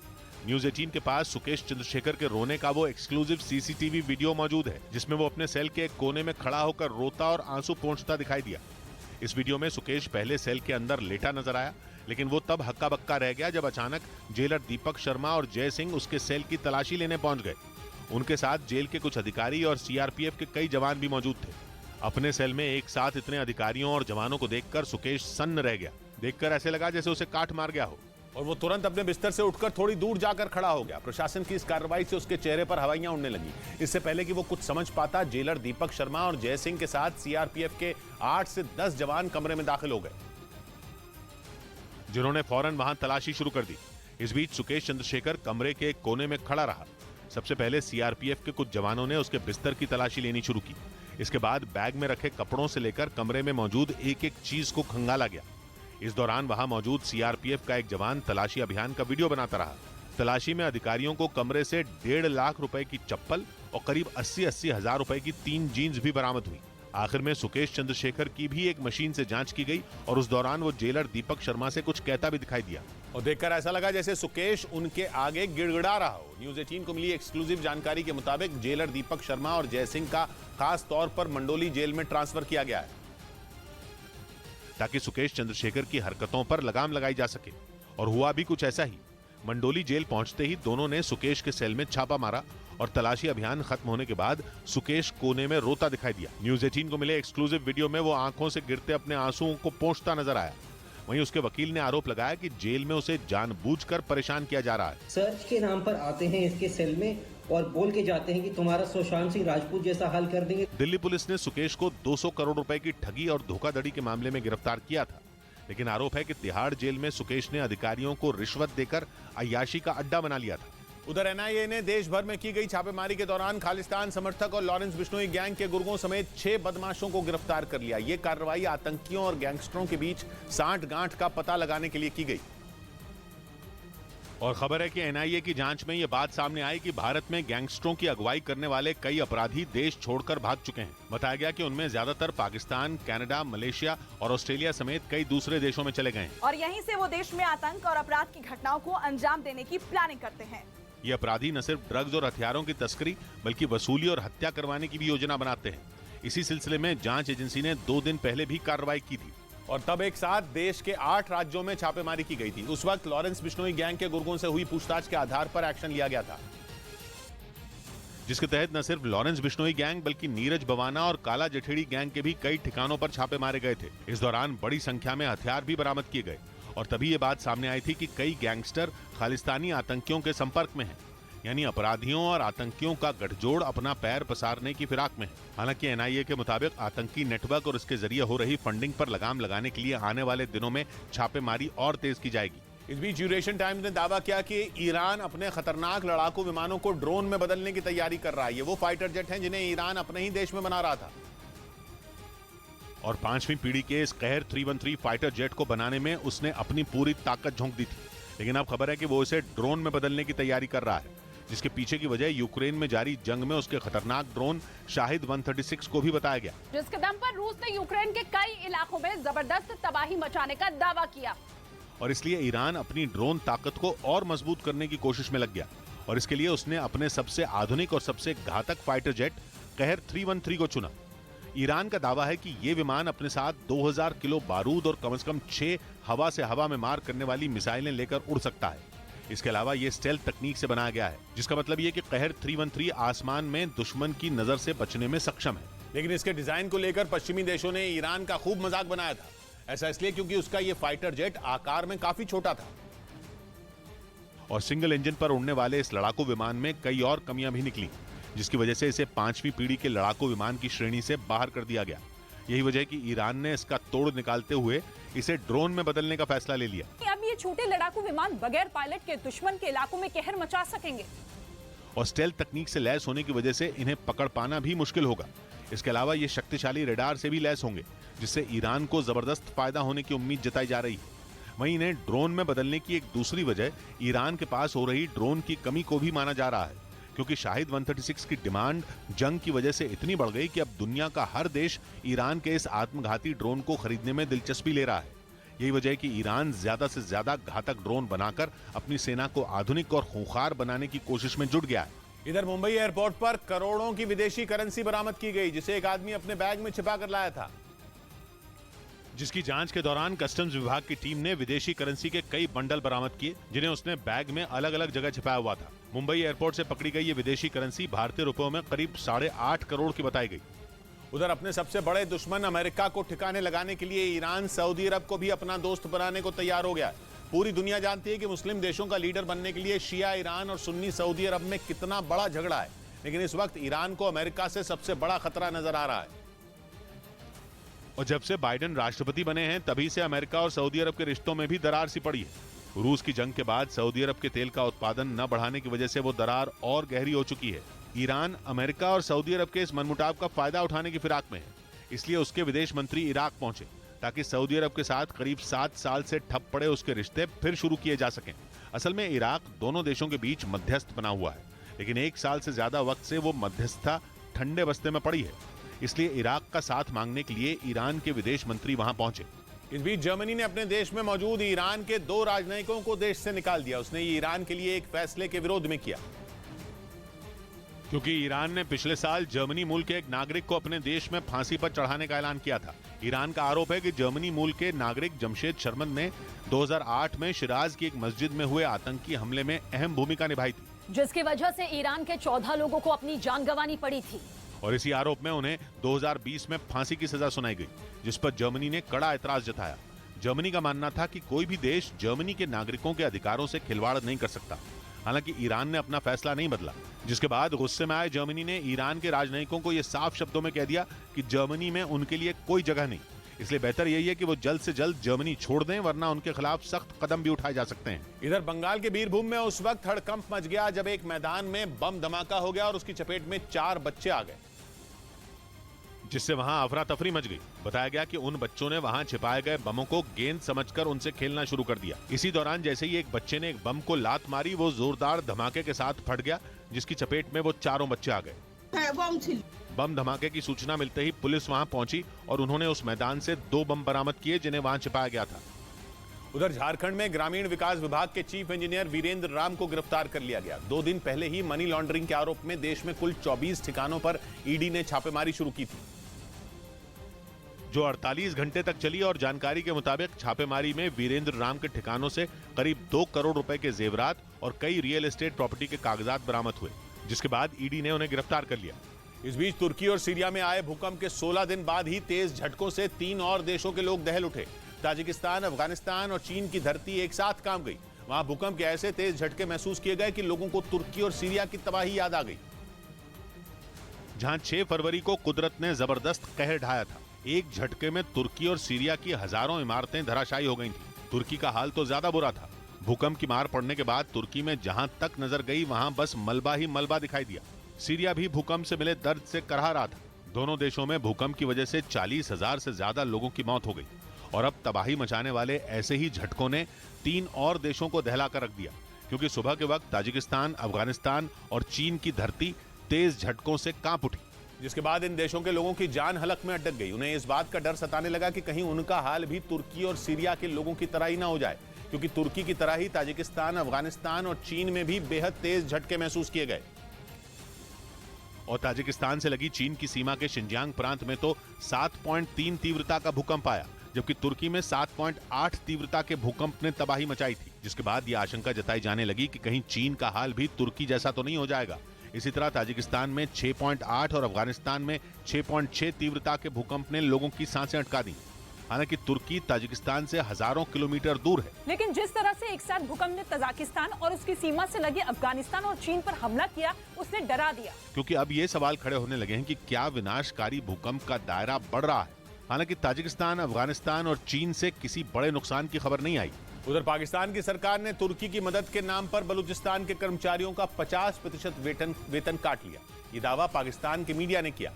न्यूज 18 के पास सुकेश चंद्रशेखर के रोने का वो एक्सक्लूसिव सीसीटीवी वीडियो मौजूद है, जिसमें वो अपने सेल के एक कोने में खड़ा होकर रोता और आंसू पोंछता दिखाई दिया। इस वीडियो में सुकेश पहले सेल के अंदर लेटा नजर आया, लेकिन वो तब हक्का बक्का रह गया जब अचानक जेलर दीपक शर्मा और जय सिंह उसके सेल की तलाशी लेने पहुंच गए। उनके साथ जेल के कुछ अधिकारी और सीआरपीएफ के कई जवान भी मौजूद थे। अपने सेल में एक साथ इतने अधिकारियों और जवानों को देखकर सुकेश सन्न रह गया। देखकर ऐसे लगा जैसे उसे काट मार गया हो, और वो तुरंत अपने बिस्तर से उठकर थोड़ी दूर जाकर खड़ा हो गया। प्रशासन की इस कार्रवाई से उसके चेहरे पर हवाइयां उड़ने लगी। इससे पहले कि वो कुछ समझ पाता, जेलर दीपक शर्मा और जय सिंह के साथ सीआरपीएफ के 8 से 10 जवान कमरे में दाखिल हो गए, जिन्होंने फौरन वहां तलाशी शुरू कर दी। इस बीच सुकेश चंद्रशेखर कमरे के एक कोने में खड़ा रहा। सबसे पहले सीआरपीएफ के कुछ जवानों ने उसके बिस्तर की तलाशी लेनी शुरू की। इसके बाद बैग में रखे कपड़ों से लेकर कमरे में मौजूद एक एक चीज को खंगाला गया। इस दौरान वहां मौजूद सीआरपीएफ का एक जवान तलाशी अभियान का वीडियो बनाता रहा। तलाशी में अधिकारियों को कमरे से 1.5 लाख रुपए की चप्पल और करीब 80-80 हजार रुपए की 3 जीन्स भी बरामद हुई। आखिर में सुकेश चंद्रशेखर की भी एक मशीन से जांच की गई और उस दौरान वो जेलर दीपक शर्मा से कुछ कहता भी दिखाई दिया, और देखकर ऐसा लगा जैसे सुकेश उनके आगे गिड़गिड़ा रहा हो। न्यूज 18 को मिली एक्सक्लूसिव जानकारी के मुताबिक जेलर दीपक शर्मा और जय सिंह का खास तौर पर मंडोली जेल में ट्रांसफर किया गया है, ताकि सुकेश चंद्रशेखर की हरकतों पर लगाम लगाई जा सके। और हुआ भी कुछ ऐसा ही। मंडोली जेल पहुंचते ही दोनों ने सुकेश के सेल में छापा मारा और तलाशी अभियान खत्म होने के बाद सुकेश कोने में रोता दिखाई दिया। न्यूज 18 को मिले एक्सक्लूसिव वीडियो में वो आंखों से गिरते अपने आंसुओं को पोंछता नजर आया। वहीं उसके वकील ने आरोप लगाया कि जेल में उसे जानबूझकर परेशान किया जा रहा है। सर्च के नाम पर आते हैं इसके सेल में और बोल के जाते हैं कि तुम्हारा सुशांत सिंह राजपूत जैसा हाल कर देंगे। दिल्ली पुलिस ने सुकेश को 200 करोड़ रुपए की ठगी और धोखाधड़ी के मामले में गिरफ्तार किया था, लेकिन आरोप है कि तिहाड़ जेल में सुकेश ने अधिकारियों को रिश्वत देकर अय्याशी का अड्डा बना लिया था। उधर एनआईए ने देश भर में की गई छापेमारी के दौरान खालिस्तान समर्थक और लॉरेंस बिश्नोई गैंग के गुर्गों समेत 6 बदमाशों को गिरफ्तार कर लिया। ये कार्रवाई आतंकियों और गैंगस्टरों के बीच सांठ-गांठ का पता लगाने के लिए की गई। और खबर है कि एनआईए की जांच में यह बात सामने आई कि भारत में गैंगस्टरों की अगुवाई करने वाले कई अपराधी देश छोड़कर भाग चुके हैं। बताया गया कि उनमें ज्यादातर पाकिस्तान, कनाडा, मलेशिया और ऑस्ट्रेलिया समेत कई दूसरे देशों में चले गए हैं। और यहीं से वो देश में आतंक और अपराध की घटनाओं को अंजाम देने की प्लानिंग करते हैं। ये अपराधी न सिर्फ ड्रग्स और हथियारों की तस्करी बल्कि वसूली और हत्या करवाने की भी योजना बनाते हैं। इसी सिलसिले में जांच एजेंसी ने 2 दिन पहले भी कार्रवाई की थी और तब एक साथ देश के 8 राज्यों में छापेमारी की गई थी। उस वक्त लॉरेंस बिश्नोई गैंग के गुर्गों से हुई पूछताछ के आधार पर एक्शन लिया गया था, जिसके तहत न सिर्फ लॉरेंस बिश्नोई गैंग बल्कि नीरज बवाना और काला जठेड़ी गैंग के भी कई ठिकानों पर छापे मारे गए थे। इस दौरान बड़ी संख्या में हथियार भी बरामद किए गए और तभी ये बात सामने आई थी कि कई गैंगस्टर खालिस्तानी आतंकियों के संपर्क में हैं, यानी अपराधियों और आतंकियों का गठजोड़ अपना पैर पसारने की फिराक में है। हालांकि एनआईए के मुताबिक आतंकी नेटवर्क और इसके जरिए हो रही फंडिंग पर लगाम लगाने के लिए आने वाले दिनों में छापेमारी और तेज की जाएगी। इस बीच यूरेशियन टाइम्स ने दावा किया कि ईरान अपने खतरनाक लड़ाकू विमानों को ड्रोन में बदलने की तैयारी कर रहा है। ये वो फाइटर जेट हैं जिन्हें ईरान अपने ही देश में बना रहा था और 5वीं पीढ़ी के इस कहर 313 फाइटर जेट को बनाने में उसने अपनी पूरी ताकत झोंक दी थी। लेकिन अब खबर है कि वो इसे ड्रोन में बदलने की तैयारी कर रहा है, जिसके पीछे की वजह यूक्रेन में जारी जंग में उसके खतरनाक ड्रोन शाहिद 136 को भी बताया गया, जिसके दम पर रूस ने यूक्रेन के कई इलाकों में जबरदस्त तबाही मचाने का दावा किया। और इसलिए ईरान अपनी ड्रोन ताकत को और मजबूत करने की कोशिश में लग गया और इसके लिए उसने अपने सबसे आधुनिक और सबसे घातक फाइटर जेट कहर 313 को चुना। ईरान का दावा है कि ये विमान अपने साथ 2000 किलो बारूद और कम से कम 6 हवा से हवा में मार करने वाली मिसाइलें लेकर उड़ सकता है। इसके अलावा ये स्टेल्थ तकनीक से बनाया गया है, जिसका मतलब ये कि कहर 313 आसमान में दुश्मन की नजर से बचने में सक्षम है। लेकिन इसके डिजाइन को लेकर पश्चिमी देशों ने ईरान का खूब मजाक बनाया था। ऐसा इसलिए क्योंकि उसका ये फाइटर जेट आकार में काफी छोटा था और सिंगल इंजन पर उड़ने वाले इस लड़ाकू विमान में कई और कमियां भी निकली, जिसकी वजह से इसे 5वीं पीढ़ी के लड़ाकू विमान की श्रेणी से बाहर कर दिया गया। यही वजह है कि ईरान ने इसका तोड़ निकालते हुए इसे ड्रोन में बदलने का फैसला ले लिया। अब ये छोटे लड़ाकू विमान बगैर पायलट के दुश्मन के इलाकों में कहर मचा सकेंगे और स्टेल्थ तकनीक से लैस होने की वजह से इन्हें पकड़ पाना भी मुश्किल होगा। इसके अलावा ये शक्तिशाली रडार से भी लैस होंगे, जिससे ईरान को जबरदस्त फायदा होने की उम्मीद जताई जा रही है। वहीं इन्हें ड्रोन में बदलने की एक दूसरी वजह ईरान के पास हो रही ड्रोन की कमी को भी माना जा रहा है, क्योंकि शाहिद 136 की डिमांड जंग की वजह से इतनी बढ़ गई कि अब दुनिया का हर देश ईरान के इस आत्मघाती ड्रोन को खरीदने में दिलचस्पी ले रहा है। यही वजह है कि ईरान ज्यादा से ज्यादा घातक ड्रोन बनाकर अपनी सेना को आधुनिक और खूंखार बनाने की कोशिश में जुट गया है। इधर मुंबई एयरपोर्ट पर करोड़ों की विदेशी करेंसी बरामद की गई, जिसे एक आदमी अपने बैग में छिपा कर लाया था, जिसकी जांच के दौरान कस्टम्स विभाग की टीम ने विदेशी करेंसी के कई बंडल बरामद किए, जिन्हें उसने बैग में अलग अलग जगह छिपाया हुआ था। मुंबई एयरपोर्ट से पकड़ी गई ये विदेशी करेंसी भारतीय रुपयों में करीब 8.5 करोड़ की बताई गई। उधर अपने सबसे बड़े दुश्मन अमेरिका को ठिकाने लगाने के लिए ईरान सऊदी अरब को भी अपना दोस्त बनाने को तैयार हो गया है। पूरी दुनिया जानती है कि मुस्लिम देशों का लीडर बनने के लिए शिया ईरान और सुन्नी सऊदी अरब में कितना बड़ा झगड़ा है, लेकिन इस वक्त ईरान को अमेरिका से सबसे बड़ा खतरा नजर आ रहा है। और जब से बाइडेन राष्ट्रपति बने हैं, तभी से अमेरिका और सऊदी अरब के रिश्तों में भी दरार सी पड़ी है। रूस की जंग के बाद सऊदी अरब के तेल का उत्पादन न बढ़ाने की वजह से वो दरार और गहरी हो चुकी है। ईरान अमेरिका और सऊदी अरब के इस मनमुटाव का फायदा उठाने की फिराक में है, इसलिए उसके विदेश मंत्री इराक पहुंचे ताकि सऊदी अरब के साथ करीब 7 साल से ठप पड़े उसके रिश्ते फिर शुरू किए जा सकें। असल में इराक दोनों देशों के बीच मध्यस्थ बना हुआ है, लेकिन 1 साल से ज्यादा वक्त से वो मध्यस्थता ठंडे बस्ते में पड़ी है, इसलिए इराक का साथ मांगने के लिए ईरान के विदेश मंत्री वहां पहुंचे। इस बीच जर्मनी ने अपने देश में मौजूद ईरान के 2 राजनयिकों को देश से निकाल दिया। उसने ये ईरान के लिए एक फैसले के विरोध में किया, क्योंकि ईरान ने पिछले साल जर्मनी मूल के एक नागरिक को अपने देश में फांसी पर चढ़ाने का ऐलान किया था। ईरान का आरोप है कि जर्मनी मूल के नागरिक जमशेद शर्मन ने 2008 में शिराज की एक मस्जिद में हुए आतंकी हमले में अहम भूमिका निभाई थी, जिसकी वजह से ईरान के 14 लोगों को अपनी जान गंवानी पड़ी थी। और इसी आरोप में उन्हें 2020 में फांसी की सजा सुनाई गई, जिस पर जर्मनी ने कड़ा ऐतराज जताया। जर्मनी का मानना था कि कोई भी देश जर्मनी के नागरिकों के अधिकारों से खिलवाड़ नहीं कर सकता। हालांकि ईरान ने अपना फैसला नहीं बदला, जिसके बाद गुस्से में आए जर्मनी ने ईरान के राजनयिकों को यह साफ शब्दों में कह दिया कि जर्मनी में उनके लिए कोई जगह नहीं, इसलिए बेहतर यही है कि वो जल्द से जल्द जर्मनी छोड़ दें, वरना उनके खिलाफ सख्त कदम भी उठाए जा सकते हैं। इधर बंगाल के बीरभूम में उस वक्त हड़कंप मच गया जब एक मैदान में बम धमाका हो गया और उसकी चपेट में 4 बच्चे आ गए, जिससे वहां अफरा तफरी मच गई। बताया गया कि उन बच्चों ने वहां छिपाए गए बमों को गेंद समझकर उनसे खेलना शुरू कर दिया। इसी दौरान जैसे ही एक बच्चे ने एक बम को लात मारी, वो जोरदार धमाके के साथ फट गया, जिसकी चपेट में वो 4 बच्चे आ गए। बम धमाके की सूचना मिलते ही पुलिस वहां पहुंची और उन्होंने उस मैदान से 2 बम बरामद किए, जिन्हें वहां छिपाया गया था। उधर झारखंड में ग्रामीण विकास विभाग के चीफ इंजीनियर वीरेंद्र राम को गिरफ्तार कर लिया गया। 2 दिन पहले ही मनी लॉन्ड्रिंग के आरोप में देश में कुल 24 ठिकानों पर ईडी ने छापेमारी शुरू की थी, जो 48 घंटे तक चली। और जानकारी के मुताबिक छापेमारी में वीरेंद्र राम के ठिकानों से करीब 2 करोड़ रुपए के जेवरात और कई रियल एस्टेट प्रॉपर्टी के कागजात बरामद हुए, जिसके बाद ईडी ने उन्हें गिरफ्तार कर लिया। इस बीच तुर्की और सीरिया में आए भूकंप के 16 दिन बाद ही तेज झटकों से 3 और देशों के लोग दहल उठे। ताजिकिस्तान, अफगानिस्तान और चीन की धरती एक साथ कांप गई। वहां भूकंप के ऐसे तेज झटके महसूस किए गए कि लोगों को तुर्की और सीरिया की तबाही याद आ गई, जहां 6 फरवरी को कुदरत ने जबरदस्त कहर ढाया था। एक झटके में तुर्की और सीरिया की हजारों इमारतें धराशायी हो गई थी। तुर्की का हाल तो ज्यादा बुरा था। भूकंप की मार पड़ने के बाद तुर्की में जहां तक नजर गई वहां बस मलबा ही मलबा दिखाई दिया। सीरिया भी भूकंप से मिले दर्द से करहा रहा था। दोनों देशों में भूकंप की वजह से 40,000 से ज्यादा लोगों की मौत हो गई और अब तबाही मचाने वाले ऐसे ही झटकों ने 3 और देशों को दहला कर रख दिया, क्योंकि सुबह के वक्त ताजिकिस्तान, अफगानिस्तान और चीन की धरती तेज झटकों से कांप उठी, जिसके बाद इन देशों के लोगों की जान हलक में अटक गई। उन्हें इस बात का डर सताने लगा कि कहीं उनका हाल भी तुर्की और सीरिया के लोगों की तरह ही ना हो जाए, क्योंकि तुर्की की तरह ही ताजिकिस्तान, अफगानिस्तान और चीन में भी बेहद तेज झटके महसूस किए गए। और ताजिकिस्तान से लगी चीन की सीमा के शिनजियांग प्रांत में तो 7.3 तीव्रता का भूकंप आया, जबकि तुर्की में 7.8 तीव्रता के भूकंप ने तबाही मचाई थी, जिसके बाद यह आशंका जताई जाने लगी कि कहीं चीन का हाल भी तुर्की जैसा तो नहीं हो जाएगा। इसी तरह ताजिकिस्तान में 6.8 और अफगानिस्तान में 6.6 तीव्रता के भूकंप ने लोगों की सांसें अटका दी। हालांकि तुर्की ताजिकिस्तान से हजारों किलोमीटर दूर है, लेकिन जिस तरह से एक साथ भूकंप ने तजाकिस्तान और उसकी सीमा से लगे अफगानिस्तान और चीन पर हमला किया, उसने डरा दिया। क्योंकि अब ये सवाल खड़े होने लगे हैं कि क्या विनाशकारी भूकंप का दायरा बढ़ रहा है। हालांकि ताजिकिस्तान, अफगानिस्तान और चीन से किसी बड़े नुकसान की खबर नहीं आई। उधर पाकिस्तान की सरकार ने तुर्की की मदद के नाम पर बलूचिस्तान के कर्मचारियों का 50% वेतन काट लिया। ये दावा पाकिस्तान के मीडिया ने किया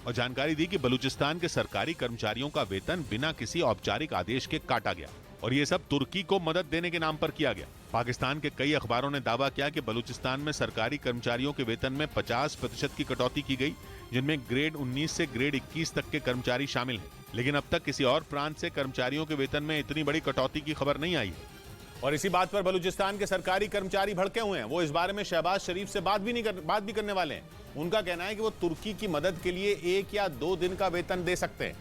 और जानकारी दी कि बलूचिस्तान के सरकारी कर्मचारियों का वेतन बिना किसी औपचारिक आदेश के काटा गया और ये सब तुर्की को मदद देने के नाम पर किया गया। पाकिस्तान के कई अखबारों ने दावा किया कि बलूचिस्तान में सरकारी कर्मचारियों के वेतन में 50% की कटौती की गई, जिनमें ग्रेड 19 से ग्रेड 21 तक के कर्मचारी शामिल हैं। लेकिन अब तक किसी और प्रांत से कर्मचारियों के वेतन में इतनी बड़ी कटौती की खबर नहीं आई है। और इसी बात पर बलूचिस्तान के सरकारी कर्मचारी भड़के हुए हैं। वो इस बारे में शहबाज शरीफ से बात भी करने वाले हैं। उनका कहना है कि वो तुर्की की मदद के लिए 1 या 2 दिन का वेतन दे सकते हैं,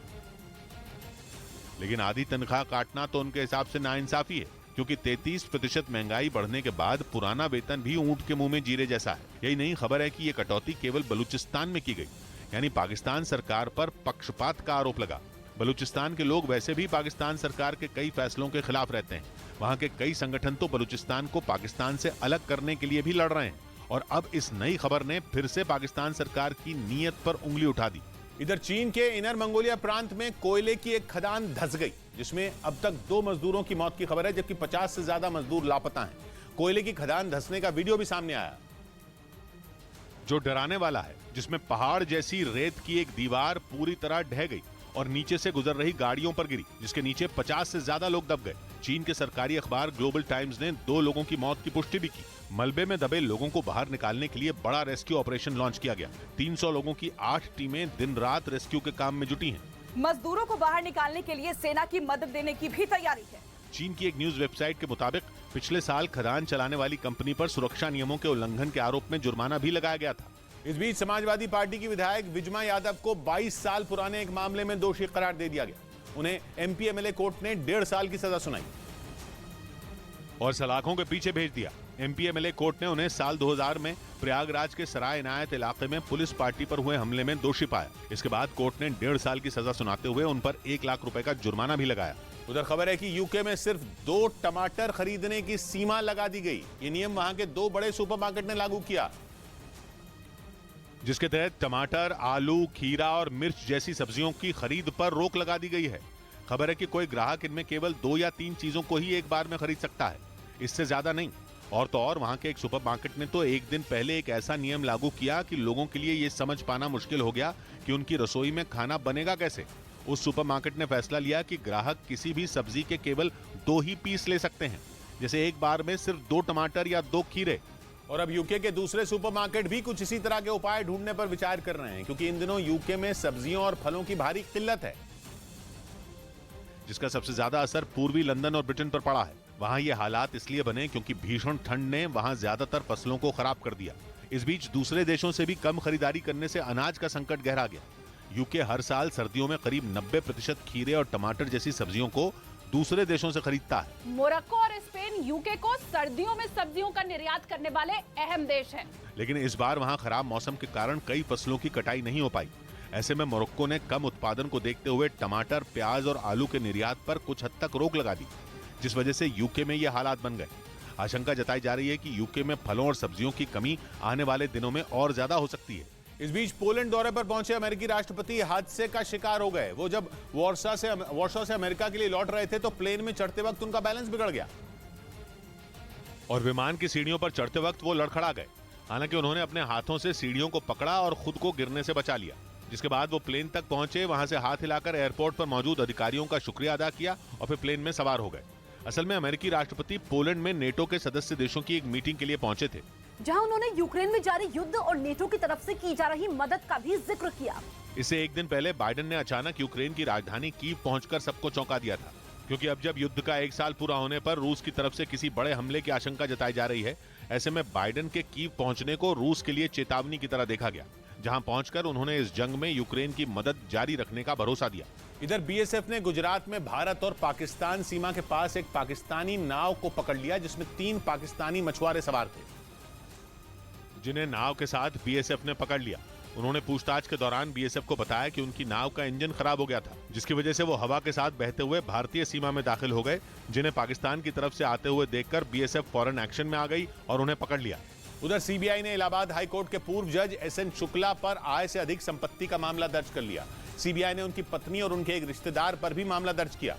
लेकिन आधी तनख्वाह काटना तो उनके हिसाब से नाइंसाफी है, क्योंकि 33% महंगाई बढ़ने के बाद पुराना वेतन भी ऊंट के मुंह में जीरे जैसा है। यही नहीं, खबर है कि ये कटौती केवल बलूचिस्तान में की गई, यानी पाकिस्तान सरकार पर पक्षपात का आरोप लगा। बलूचिस्तान के लोग वैसे भी पाकिस्तान सरकार के कई फैसलों के खिलाफ रहते हैं। वहां के कई संगठन तो बलूचिस्तान को पाकिस्तान से अलग करने के लिए भी लड़ रहे हैं और अब इस नई खबर ने फिर से पाकिस्तान सरकार की नीयत पर उंगली उठा दी। इधर चीन के इनर मंगोलिया प्रांत में कोयले की एक खदान धंस गई, जिसमें अब तक 2 मजदूरों की मौत की खबर है, जबकि 50 से ज्यादा मजदूर लापता हैं। कोयले की खदान धंसने का वीडियो भी सामने आया, जो डराने वाला है, जिसमें पहाड़ जैसी रेत की एक दीवार पूरी तरह ढह गई और नीचे से गुजर रही गाड़ियों पर गिरी, जिसके नीचे 50 से ज्यादा लोग दब गए। चीन के सरकारी अखबार ग्लोबल टाइम्स ने 2 लोगों की मौत की पुष्टि भी की। मलबे में दबे लोगों को बाहर निकालने के लिए बड़ा रेस्क्यू ऑपरेशन लॉन्च किया गया। 300 लोगों की 8 टीमें दिन रात रेस्क्यू के काम में जुटी हैं। मजदूरों को बाहर निकालने के लिए सेना की मदद देने की भी तैयारी है। चीन की एक न्यूज वेबसाइट के मुताबिक पिछले साल खदान चलाने वाली कंपनी पर सुरक्षा नियमों के उल्लंघन के आरोप में जुर्माना भी लगाया गया था। इस बीच समाजवादी पार्टी की विधायक विजमा यादव को 22 साल पुराने एक मामले में दोषी करार दे दिया गया। उन्हें एमपी एमएलए कोर्ट ने 1.5 साल की सजा सुनाई और सलाखों के पीछे भेज दिया। एमपी एमएलए कोर्ट ने उन्हें साल 2000 में प्रयागराज के सराय इनायत इलाके में पुलिस पार्टी पर हुए हमले में दोषी पाया। इसके बाद कोर्ट ने 1.5 साल की सजा सुनाते हुए उन पर 1 लाख रुपए का जुर्माना भी लगाया। उधर खबर है कि यूके में सिर्फ 2 टमाटर खरीदने की सीमा लगा दी गई। ये नियम वहां के 2 बड़े सुपरमार्केट ने लागू किया, जिसके तहत टमाटर, आलू, खीरा और मिर्च जैसी सब्जियों की खरीद पर रोक लगा दी गई है। खबर है कि कोई ग्राहक इनमें केवल 2 या 3 चीजों को ही एक बार में खरीद सकता है, इससे ज्यादा नहीं। और तो और वहां के एक सुपरमार्केट ने तो एक दिन पहले एक ऐसा नियम लागू किया कि लोगों के लिए ये समझ पाना मुश्किल हो गया कि उनकी रसोई में खाना बनेगा कैसे। उस सुपरमार्केट ने फैसला लिया कि ग्राहक किसी भी सब्जी के केवल 2 ही पीस ले सकते हैं, जैसे एक बार में सिर्फ 2 टमाटर या 2 खीरे। और अब यूके के दूसरे सुपरमार्केट भी कुछ इसी तरह के उपाय ढूंढने पर विचार कर रहे हैं, क्योंकि इन दिनों यूके में सब्जियों और फलों की भारी किल्लत है, जिसका सबसे ज्यादा असर पूर्वी लंदन और ब्रिटेन पर पड़ा है। वहां ये हालात इसलिए बने क्योंकि भीषण ठंड ने वहां ज्यादातर फसलों को खराब कर दिया। इस बीच दूसरे देशों से भी कम खरीदारी करने से अनाज का संकट गहरा गया। यूके हर साल सर्दियों में करीब 90% खीरे और टमाटर जैसी सब्जियों को दूसरे देशों से खरीदता है। मोरक्को और स्पेन यूके को सर्दियों में सब्जियों का निर्यात करने वाले अहम देश हैं। लेकिन इस बार वहां खराब मौसम के कारण कई फसलों की कटाई नहीं हो पाई। ऐसे में मोरक्को ने कम उत्पादन को देखते हुए टमाटर, प्याज और आलू के निर्यात पर कुछ हद तक रोक लगा दी, जिस वजह से यूके में ये हालात बन गए। आशंका जताई जा रही है कि यूके में फलों और सब्जियों की कमी आने वाले दिनों में और ज्यादा हो सकती है। इस बीच पोलैंड दौरे पर पहुंचे अमेरिकी राष्ट्रपति हादसे का शिकार हो गए। वो जब वॉर्सो से अमेरिका के लिए लौट रहे थे तो प्लेन में चढ़ते वक्त उनका बैलेंस बिगड़ गया और विमान की सीढ़ियों पर चढ़ते वक्त वो लड़खड़ा गए। हालांकि उन्होंने अपने हाथों से सीढ़ियों को पकड़ा और खुद को गिरने से बचा लिया, जिसके बाद वो प्लेन तक पहुंचे, वहां से हाथ हिलाकर एयरपोर्ट पर मौजूद अधिकारियों का शुक्रिया अदा किया और फिर प्लेन में सवार हो गए। असल में अमेरिकी राष्ट्रपति पोलैंड में नेटो के सदस्य देशों की एक मीटिंग के लिए पहुंचे थे, जहां उन्होंने यूक्रेन में जारी युद्ध और नेटो की तरफ से की जा रही मदद का भी जिक्र किया। इससे एक दिन पहले बाइडेन ने अचानक यूक्रेन की राजधानी कीव पहुंचकर सबको चौंका दिया था, क्योंकि अब जब युद्ध का 1 साल पूरा होने पर रूस की तरफ से किसी बड़े हमले की आशंका जताई जा रही है, ऐसे में बाइडेन के कीव पहुंचने को रूस के लिए चेतावनी की तरह देखा गया, जहां पहुंचकर उन्होंने इस जंग में यूक्रेन की मदद जारी रखने का भरोसा दिया। इधर बीएसएफ ने गुजरात में भारत और पाकिस्तान सीमा के पास एक पाकिस्तानी नाव को पकड़ लिया, जिसमें 3 पाकिस्तानी मछुआरे सवार थे, जिन्हें नाव के साथ बीएसएफ ने पकड़ लिया। उन्होंने पूछताछ के दौरान बीएसएफ को बताया कि उनकी नाव का इंजन खराब हो गया था, जिसकी वजह से वो हवा के साथ बहते हुए भारतीय सीमा में दाखिल हो गए, जिन्हें पाकिस्तान की तरफ से आते हुए देखकर बीएसएफ फौरन एक्शन में आ गई और उन्हें पकड़ लिया। उधर सीबीआई ने इलाहाबाद हाईकोर्ट के पूर्व जज एसएन शुक्ला पर आय से अधिक संपत्ति का मामला दर्ज कर लिया। सीबीआई ने उनकी पत्नी और उनके एक रिश्तेदार पर भी मामला दर्ज किया,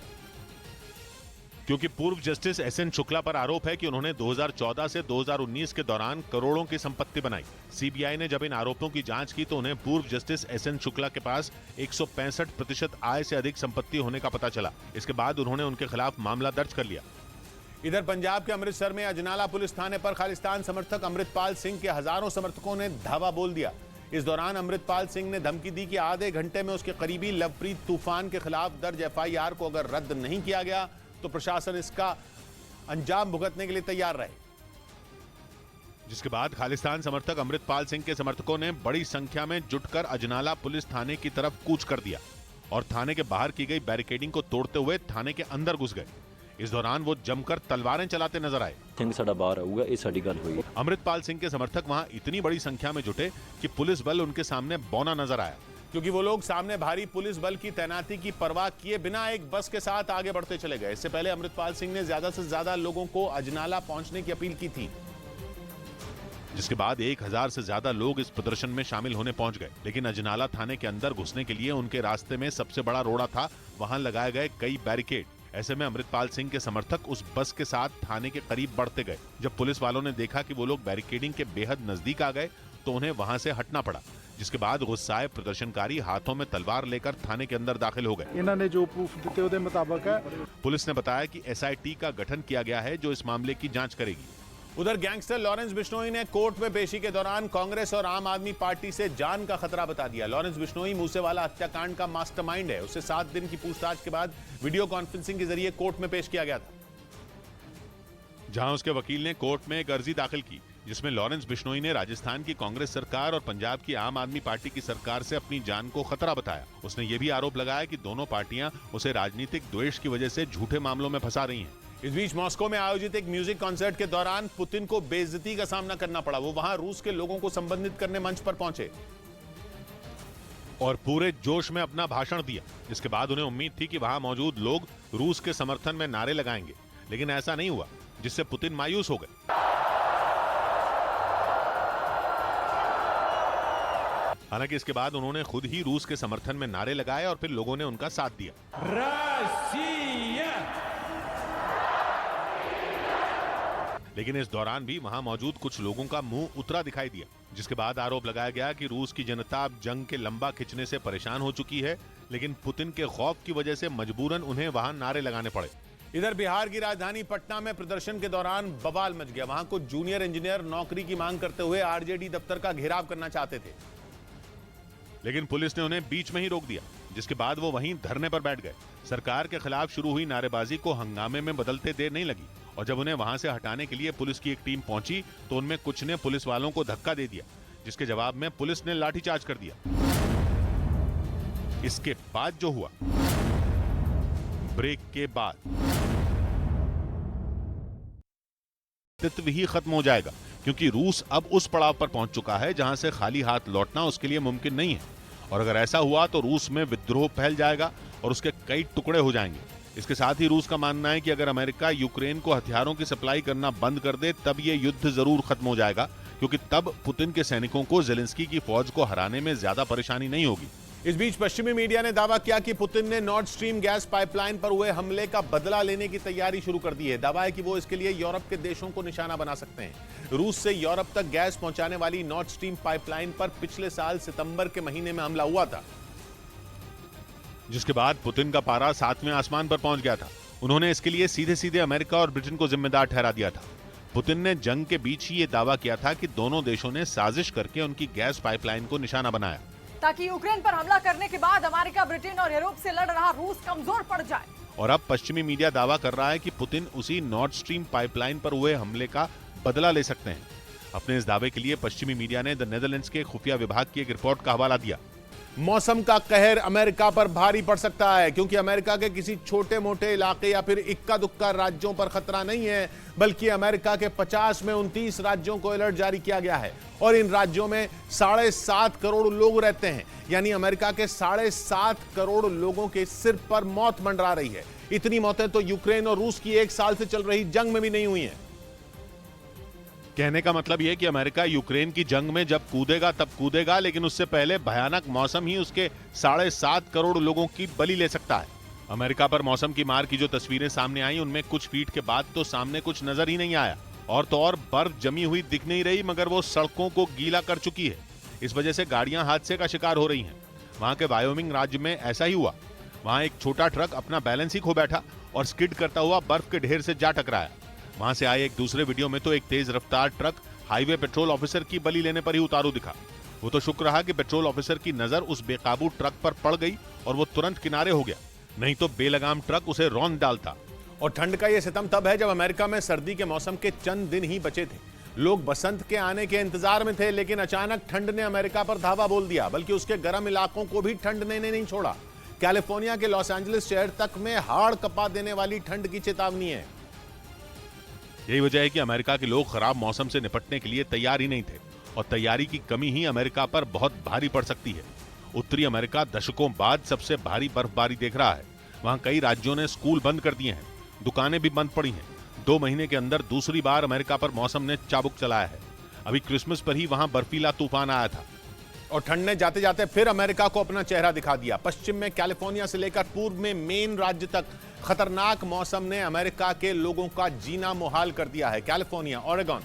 क्योंकि पूर्व जस्टिस एसएन शुक्ला पर आरोप है कि उन्होंने 2014 से 2019 के दौरान करोड़ों की संपत्ति बनाई। सीबीआई ने जब इन आरोपों की जांच की तो उन्हें पूर्व जस्टिस एसएन शुक्ला के पास 165% आय से अधिक संपत्ति होने का पता चला। इसके बाद उन्होंने उनके खिलाफ मामला दर्ज कर लिया। इधर पंजाब के अमृतसर में अजनाला पुलिस थाने पर खालिस्तान समर्थक अमृतपाल सिंह के हजारों समर्थकों ने धावा बोल दिया। इस दौरान अमृतपाल सिंह ने धमकी दी कि आधे घंटे में उसके करीबी लवप्रीत तूफान के खिलाफ दर्ज एफआईआर को अगर रद्द नहीं किया गया तो प्रशासन इसका अंजाम भुगतने के लिए तैयार रहे। जिसके बाद खालिस्तान समर्थक अमृतपाल सिंह के समर्थकों ने बड़ी संख्या में जुटकर अजनाला पुलिस थाने की तरफ कूच कर दिया और थाने के बाहर की गई बैरिकेडिंग को तोड़ते हुए थाने के अंदर घुस गए। इस दौरान वो जमकर तलवारें चलाते नजर आए। अमृतपाल सिंह के समर्थक वहां इतनी बड़ी संख्या में जुटे कि पुलिस बल उनके सामने बौना नजर आया, क्योंकि वो लोग सामने भारी पुलिस बल की तैनाती की परवाह किए बिना एक बस के साथ आगे बढ़ते चले गए। इससे पहले अमृतपाल सिंह ने ज्यादा से ज्यादा लोगों को अजनाला पहुंचने की अपील की थी, जिसके बाद 1000 से ज्यादा लोग इस प्रदर्शन में शामिल होने पहुंच गए। लेकिन अजनाला थाने के अंदर घुसने के लिए उनके रास्ते में सबसे बड़ा रोड़ा था, वहां लगाए गए कई बैरिकेड। ऐसे में अमृतपाल सिंह के समर्थक उस बस के साथ थाने के करीब बढ़ते गए। जब पुलिस वालों ने देखा कि वो लोग बैरिकेडिंग के बेहद नजदीक आ गए तो उन्हें वहां से हटना पड़ा, जिसके बाद गुस्साए प्रदर्शनकारी हाथों में तलवार लेकर थाने के अंदर दाखिल हो गए। इन्होंने जो प्रूफ दिते उहदे मुताबिक है। पुलिस ने बताया कि एसआईटी का गठन किया गया है जो इस मामले की जांच करेगी। उधर गैंगस्टर लॉरेंस बिश्नोई ने कोर्ट में पेशी के दौरान कांग्रेस और आम आदमी पार्टी से जान का खतरा बता दिया। लॉरेंस बिश्नोई मूसेवाला हत्याकांड का मास्टरमाइंड है। उसे 7 दिन की पूछताछ के बाद वीडियो कॉन्फ्रेंसिंग के जरिए कोर्ट में पेश किया गया था, जहां उसके वकील ने कोर्ट में एक अर्जी दाखिल की, जिसमें लॉरेंस बिश्नोई ने राजस्थान की कांग्रेस सरकार और पंजाब की आम आदमी पार्टी की सरकार से अपनी जान को खतरा बताया। उसने ये भी आरोप लगाया कि दोनों पार्टियां उसे राजनीतिक द्वेष की वजह से झूठे मामलों में फंसा रही हैं। इस बीच मॉस्को में आयोजित एक म्यूजिक कॉन्सर्ट के दौरान पुतिन को बेइज्जती का सामना करना पड़ा। वो वहां रूस के लोगों को संबोधित करने मंच पर पहुंचे और पूरे जोश में अपना भाषण दिया। इसके बाद उन्हें उम्मीद थी कि वहां मौजूद लोग रूस के समर्थन में नारे लगाएंगे, लेकिन ऐसा नहीं हुआ, जिससे पुतिन मायूस हो गए। हालांकि इसके बाद उन्होंने खुद ही रूस के समर्थन में नारे लगाए और फिर लोगों ने उनका साथ दिया। लेकिन इस दौरान भी वहां मौजूद कुछ लोगों का मुंह उतरा दिखाई दिया, जिसके बाद आरोप लगाया गया कि रूस की जनता अब जंग के लंबा खिंचने से परेशान हो चुकी है, लेकिन पुतिन के खौफ की वजह से मजबूरन उन्हें वहां नारे लगाने पड़े। इधर बिहार की राजधानी पटना में प्रदर्शन के दौरान बवाल मच गया। वहां कुछ जूनियर इंजीनियर नौकरी की मांग करते हुए आरजेडी दफ्तर का घेराव करना चाहते थे, लेकिन पुलिस ने उन्हें बीच में ही रोक दिया, जिसके बाद वो वहीं धरने पर बैठ गए। सरकार के खिलाफ शुरू हुई नारेबाजी को हंगामे में बदलते देर नहीं लगी और जब उन्हें वहां से हटाने के लिए पुलिस की एक टीम पहुंची तो उनमें कुछ ने पुलिस वालों को धक्का दे दिया, जिसके जवाब में पुलिस ने लाठीचार्ज कर दिया। इसके बाद जो हुआ, ब्रेक के बाद अस्तित्व ही खत्म हो जाएगा, क्योंकि रूस अब उस पड़ाव पर पहुंच चुका है जहां से खाली हाथ लौटना उसके लिए मुमकिन नहीं है। और अगर ऐसा हुआ तो रूस में विद्रोह फैल जाएगा और उसके कई टुकड़े हो जाएंगे। इसके साथ ही रूस का मानना है कि अगर अमेरिका यूक्रेन को हथियारों की सप्लाई करना बंद कर दे तब ये युद्ध जरूर खत्म हो जाएगा, क्योंकि तब पुतिन के सैनिकों को जेलेंस्की की फौज को हराने में ज्यादा परेशानी नहीं होगी। इस बीच पश्चिमी मीडिया ने दावा किया कि पुतिन ने नॉर्थ स्ट्रीम गैस पाइपलाइन पर हुए हमले का बदला लेने की तैयारी शुरू कर दी है। दावा है कि वो इसके लिए यूरोप के देशों को निशाना बना सकते हैं। रूस से यूरोप तक गैस पहुंचाने वाली नॉर्थ स्ट्रीम पाइपलाइन पर पिछले साल सितंबर के महीने में हमला हुआ था, जिसके बाद पुतिन का पारा 7वें आसमान पर पहुंच गया था। उन्होंने इसके लिए सीधे सीधे अमेरिका और ब्रिटेन को जिम्मेदार ठहरा दिया था। पुतिन ने जंग के बीच ही ये दावा किया था कि दोनों देशों ने साजिश करके उनकी गैस पाइपलाइन को निशाना बनाया, ताकि यूक्रेन पर हमला करने के बाद अमेरिका, ब्रिटेन और यूरोप से लड़ रहा रूस कमजोर पड़ जाए। और अब पश्चिमी मीडिया दावा कर रहा है कि पुतिन उसी नॉर्थ स्ट्रीम पाइपलाइन पर हुए हमले का बदला ले सकते हैं। अपने इस दावे के लिए पश्चिमी मीडिया ने द नेदरलैंड्स के खुफिया विभाग की एक रिपोर्ट का हवाला दिया। मौसम का कहर अमेरिका पर भारी पड़ सकता है, क्योंकि अमेरिका के किसी छोटे मोटे इलाके या फिर इक्का दुक्का राज्यों पर खतरा नहीं है, बल्कि अमेरिका के 50 में 29 राज्यों को अलर्ट जारी किया गया है और इन राज्यों में 7.5 करोड़ लोग रहते हैं। यानी अमेरिका के 7.5 करोड़ लोगों के सिर पर मौत मंडरा रही है। इतनी मौतें तो यूक्रेन और रूस की 1 साल से चल रही जंग में भी नहीं हुई हैं। कहने का मतलब यह कि अमेरिका यूक्रेन की जंग में जब कूदेगा तब कूदेगा, लेकिन उससे पहले भयानक मौसम ही उसके 7.5 करोड़ लोगों की बलि ले सकता है। अमेरिका पर मौसम की मार की जो तस्वीरें सामने आई, उनमें कुछ फीट के बाद तो सामने कुछ नजर ही नहीं आया और तो और बर्फ जमी हुई दिख नहीं रही, मगर वो सड़कों को गीला कर चुकी है। इस वजह से गाड़ियां हादसे का शिकार हो रही हैं। वहां के वायोमिंग राज्य में ऐसा ही हुआ। वहां एक छोटा ट्रक अपना बैलेंस ही खो बैठा और स्किड करता हुआ बर्फ के ढेर से जा टकराया। वहां से आए एक दूसरे वीडियो में तो एक तेज रफ्तार ट्रक हाईवे पेट्रोल ऑफिसर की बलि लेने पर ही उतारू दिखा। वो तो शुक्र रहा कि पेट्रोल ऑफिसर की नजर उस बेकाबू ट्रक पर पड़ गई और वो तुरंत किनारे हो गया, नहीं तो बेलगाम ट्रक उसे रौंद डालता। और ठंड का ये सितम तब है जब अमेरिका में सर्दी के मौसम के चंद दिन ही बचे थे। लोग बसंत के आने के इंतजार में थे, लेकिन अचानक ठंड ने अमेरिका पर धावा बोल दिया, बल्कि उसके गर्म इलाकों को भी ठंड ने नहीं छोड़ा। कैलिफोर्निया के लॉस एंजलिस शहर तक में हाड़ कपा देने वाली ठंड की चेतावनी है। यही वजह है कि अमेरिका के लोग खराब मौसम से निपटने के लिए तैयार ही नहीं थे और तैयारी की कमी ही अमेरिका पर बहुत भारी पड़ सकती है। उत्तरी अमेरिका दशकों बाद सबसे भारी बर्फबारी देख रहा है। वहां कई राज्यों ने स्कूल बंद कर दिए हैं, दुकानें भी बंद पड़ी हैं। 2 महीने के अंदर दूसरी बार अमेरिका पर मौसम ने चाबुक चलाया है। अभी क्रिसमस पर ही वहां बर्फीला तूफान आया था और ठंड ने जाते जाते फिर अमेरिका को अपना चेहरा दिखा दिया। पश्चिम में कैलिफोर्निया से लेकर पूर्व में मेन राज्य तक खतरनाक मौसम ने अमेरिका के लोगों का जीना मुहाल कर दिया है। California, Oregon,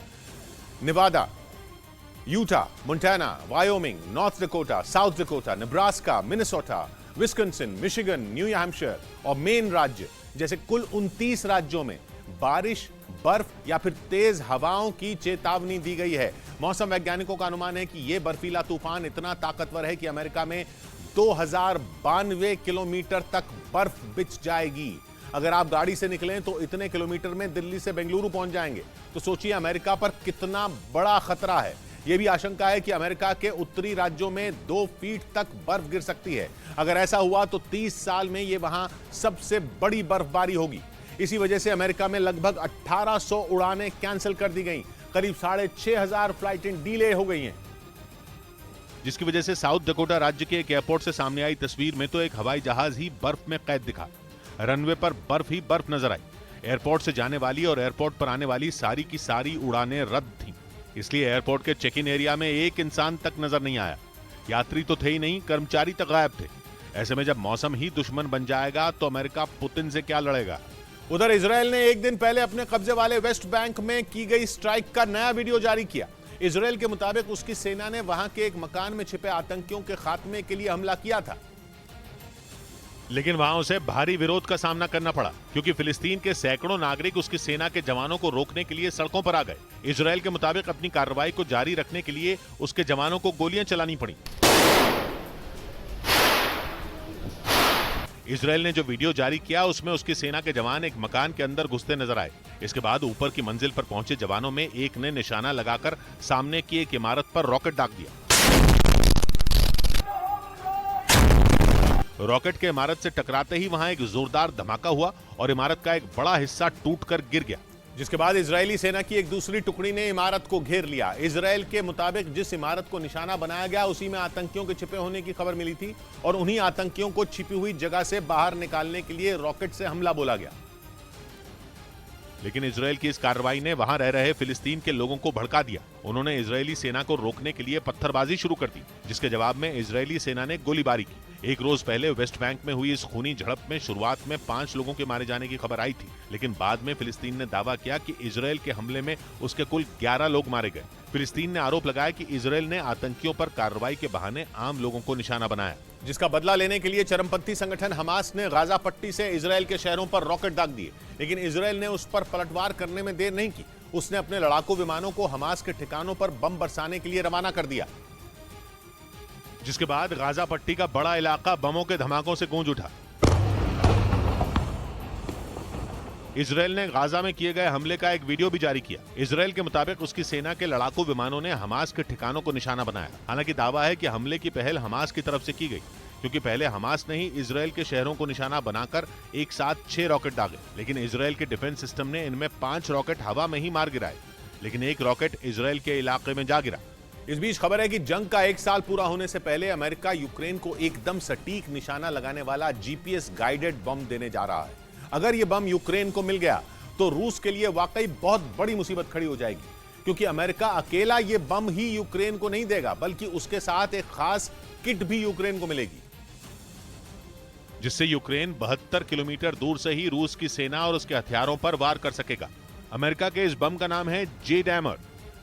Nevada, Utah, Montana, Wyoming, North Dakota, South Dakota, Nebraska, Minnesota, Wisconsin, Michigan, New Hampshire और मेन राज्य जैसे कुल 29 राज्यों में बारिश, बर्फ या फिर तेज हवाओं की चेतावनी दी गई है। मौसम वैज्ञानिकों का अनुमान है कि यह बर्फीला तूफान इतना ताकतवर है कि अमेरिका में 2092 किलोमीटर तक बर्फ बिछ जाएगी। अगर आप गाड़ी से निकलें तो इतने किलोमीटर में दिल्ली से बेंगलुरु पहुंच जाएंगे। तो सोचिए अमेरिका पर कितना बड़ा खतरा है। यह भी आशंका है कि अमेरिका के उत्तरी राज्यों में 2 फीट तक बर्फ गिर सकती है। अगर ऐसा हुआ तो 30 साल में यह वहां सबसे बड़ी बर्फबारी होगी। इसी वजह से अमेरिका में लगभग 1800 उड़ानें कैंसिल कर दी गई, करीब 6500 फ्लाइटें डिले हो गई हैं। जिसकी वजह से साउथ डकोटा राज्य के एक एयरपोर्ट से सामने आई तस्वीर में तो एक हवाई जहाज ही बर्फ में कैद दिखा। रनवे पर बर्फ ही बर्फ नजर आई। एयरपोर्ट से जाने वाली और एयरपोर्ट पर आने वाली सारी की सारी उड़ानें रद्द थीं। इसलिए एयरपोर्ट के चेक इन एरिया में एक इंसान तक नजर नहीं आया। यात्री तो थे ही नहीं, कर्मचारी तक गायब थे। ऐसे में जब मौसम ही दुश्मन बन जाएगा तो अमेरिका पुतिन से क्या लड़ेगा। उधर इजरायल ने एक दिन पहले अपने कब्जे वाले वेस्ट बैंक में की गई स्ट्राइक का नया वीडियो जारी किया। इजरायल के मुताबिक उसकी सेना ने वहां के एक मकान में छिपे आतंकियों के खात्मे के लिए हमला किया था, लेकिन वहां उसे भारी विरोध का सामना करना पड़ा, क्योंकि फिलिस्तीन के सैकड़ों नागरिक उसकी सेना के जवानों को रोकने के लिए सड़कों पर आ गए। इजरायल के मुताबिक अपनी कार्रवाई को जारी रखने के लिए उसके जवानों को गोलियां चलानी पड़ी। इजरायल ने जो वीडियो जारी किया उसमें उसकी सेना के जवान एक मकान के अंदर घुसते नजर आए। इसके बाद ऊपर की मंजिल पर पहुंचे जवानों में एक ने निशाना लगाकर सामने की एक इमारत पर रॉकेट दाग दिया। रॉकेट के इमारत से टकराते ही वहां एक जोरदार धमाका हुआ और इमारत का एक बड़ा हिस्सा टूटकर गिर गया, जिसके बाद इजरायली सेना की एक दूसरी टुकड़ी ने इमारत को घेर लिया। इजरायल के मुताबिक जिस इमारत को निशाना बनाया गया उसी में आतंकियों के छिपे होने की खबर मिली थी और उन्हीं आतंकियों को छिपी हुई जगह से बाहर निकालने के लिए रॉकेट से हमला बोला गया। लेकिन इजरायल की इस कार्रवाई ने वहां रह रहे फिलिस्तीन के लोगों को भड़का दिया। उन्होंने इजरायली सेना को रोकने के लिए पत्थरबाजी शुरू कर दी, जिसके जवाब में इजरायली सेना ने गोलीबारी की। एक रोज पहले वेस्ट बैंक में हुई इस खूनी झड़प में शुरुआत में 5 लोगों के मारे जाने की खबर आई थी, लेकिन बाद में फिलिस्तीन ने दावा किया कि इजरायल के हमले में उसके कुल 11 लोग मारे गए। फिलिस्तीन ने आरोप लगाया कि इजरायल ने आतंकियों पर कार्रवाई के बहाने आम लोगों को निशाना बनाया, जिसका बदला लेने के लिए चरमपंथी संगठन हमास ने गाजा पट्टी से इजरायल के शहरों पर रॉकेट दाग दिए। लेकिन इजरायल ने उस पर पलटवार करने में देर नहीं की। उसने अपने लड़ाकू विमानों को हमास के ठिकानों पर बम बरसाने के लिए रवाना कर दिया, जिसके बाद गाजा पट्टी का बड़ा इलाका बमों के धमाकों से गूंज उठा। इजराइल ने गाजा में किए गए हमले का एक वीडियो भी जारी किया। इजराइल के मुताबिक उसकी सेना के लड़ाकू विमानों ने हमास के ठिकानों को निशाना बनाया। हालांकि दावा है कि हमले की पहल हमास की तरफ से की गई, क्योंकि पहले हमास ने ही इजराइल के शहरों को निशाना बनाकर एक साथ 6 रॉकेट दागे, लेकिन इजराइल के डिफेंस सिस्टम ने इनमें 5 रॉकेट हवा में ही मार गिराए, लेकिन एक रॉकेट इजराइल के इलाके में जा गिरा। इस बीच खबर है कि जंग का 1 साल पूरा होने से पहले अमेरिका यूक्रेन को एकदम सटीक निशाना लगाने वाला जीपीएस गाइडेड बम देने जा रहा है। अगर यह बम यूक्रेन को मिल गया तो रूस के लिए वाकई बहुत बड़ी मुसीबत खड़ी हो जाएगी, क्योंकि अमेरिका अकेला यह बम ही यूक्रेन को नहीं देगा, बल्कि उसके साथ एक खास किट भी यूक्रेन को मिलेगी, जिससे यूक्रेन 72 किलोमीटर दूर से ही रूस की सेना और उसके हथियारों पर वार कर सकेगा। अमेरिका के इस बम का नाम है JDAMR,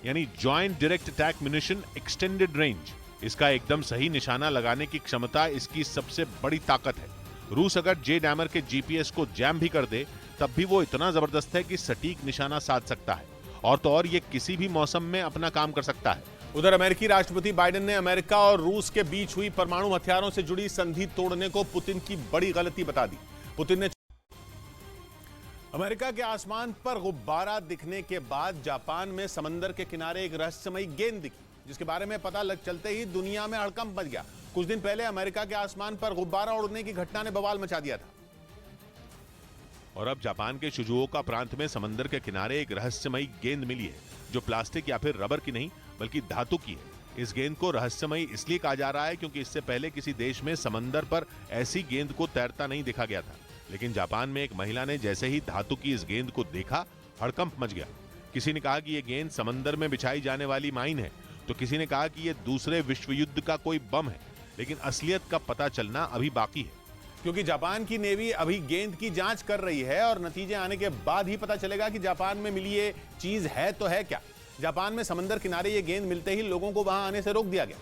यानी joint direct attack munition extended range. इसका एकदम सही निशाना लगाने की क्षमता इसकी सबसे बड़ी ताकत है। रूस अगर JDAMR के जीपीएस को जैम भी कर दे तब भी वो इतना जबरदस्त है कि सटीक निशाना साध सकता है, और तो और ये किसी भी मौसम में अपना काम कर सकता है। उधर अमेरिकी राष्ट्रपति बाइडेन ने अमेरिका और रूस के बीच हुई परमाणु हथियारों से जुड़ी संधि तोड़ने को पुतिन की बड़ी गलती बता दी। पुतिन ने अमेरिका के आसमान पर गुब्बारा दिखने के बाद जापान में समंदर के किनारे एक रहस्यमयी गेंद दिखी, जिसके बारे में पता लग चलते ही दुनिया में हड़कंप मच गया। कुछ दिन पहले अमेरिका के आसमान पर गुब्बारा उड़ने की घटना ने बवाल मचा दिया था, और अब जापान के शिजुओका प्रांत में समंदर के किनारे एक रहस्यमयी गेंद मिली है, जो प्लास्टिक या फिर रबर की नहीं बल्कि धातु की है। इस गेंद को रहस्यमयी इसलिए कहा जा रहा है क्योंकि इससे पहले किसी देश में समंदर पर ऐसी गेंद को तैरता नहीं देखा गया था, लेकिन जापान में एक महिला ने जैसे ही धातु की इस गेंद को देखा, हड़कंप मच गया। किसी ने कहा कि यह गेंद समंदर में बिछाई जाने वाली माइन है, तो किसी ने कहा कि यह दूसरे विश्व युद्ध का कोई बम है, लेकिन असलियत का पता चलना अभी बाकी है, क्योंकि जापान की नेवी अभी गेंद की जांच कर रही है और नतीजे आने के बाद ही पता चलेगा कि जापान में मिली ये चीज है तो है क्या। जापान में समंदर किनारे ये गेंद मिलते ही लोगों को वहां आने से रोक दिया गया,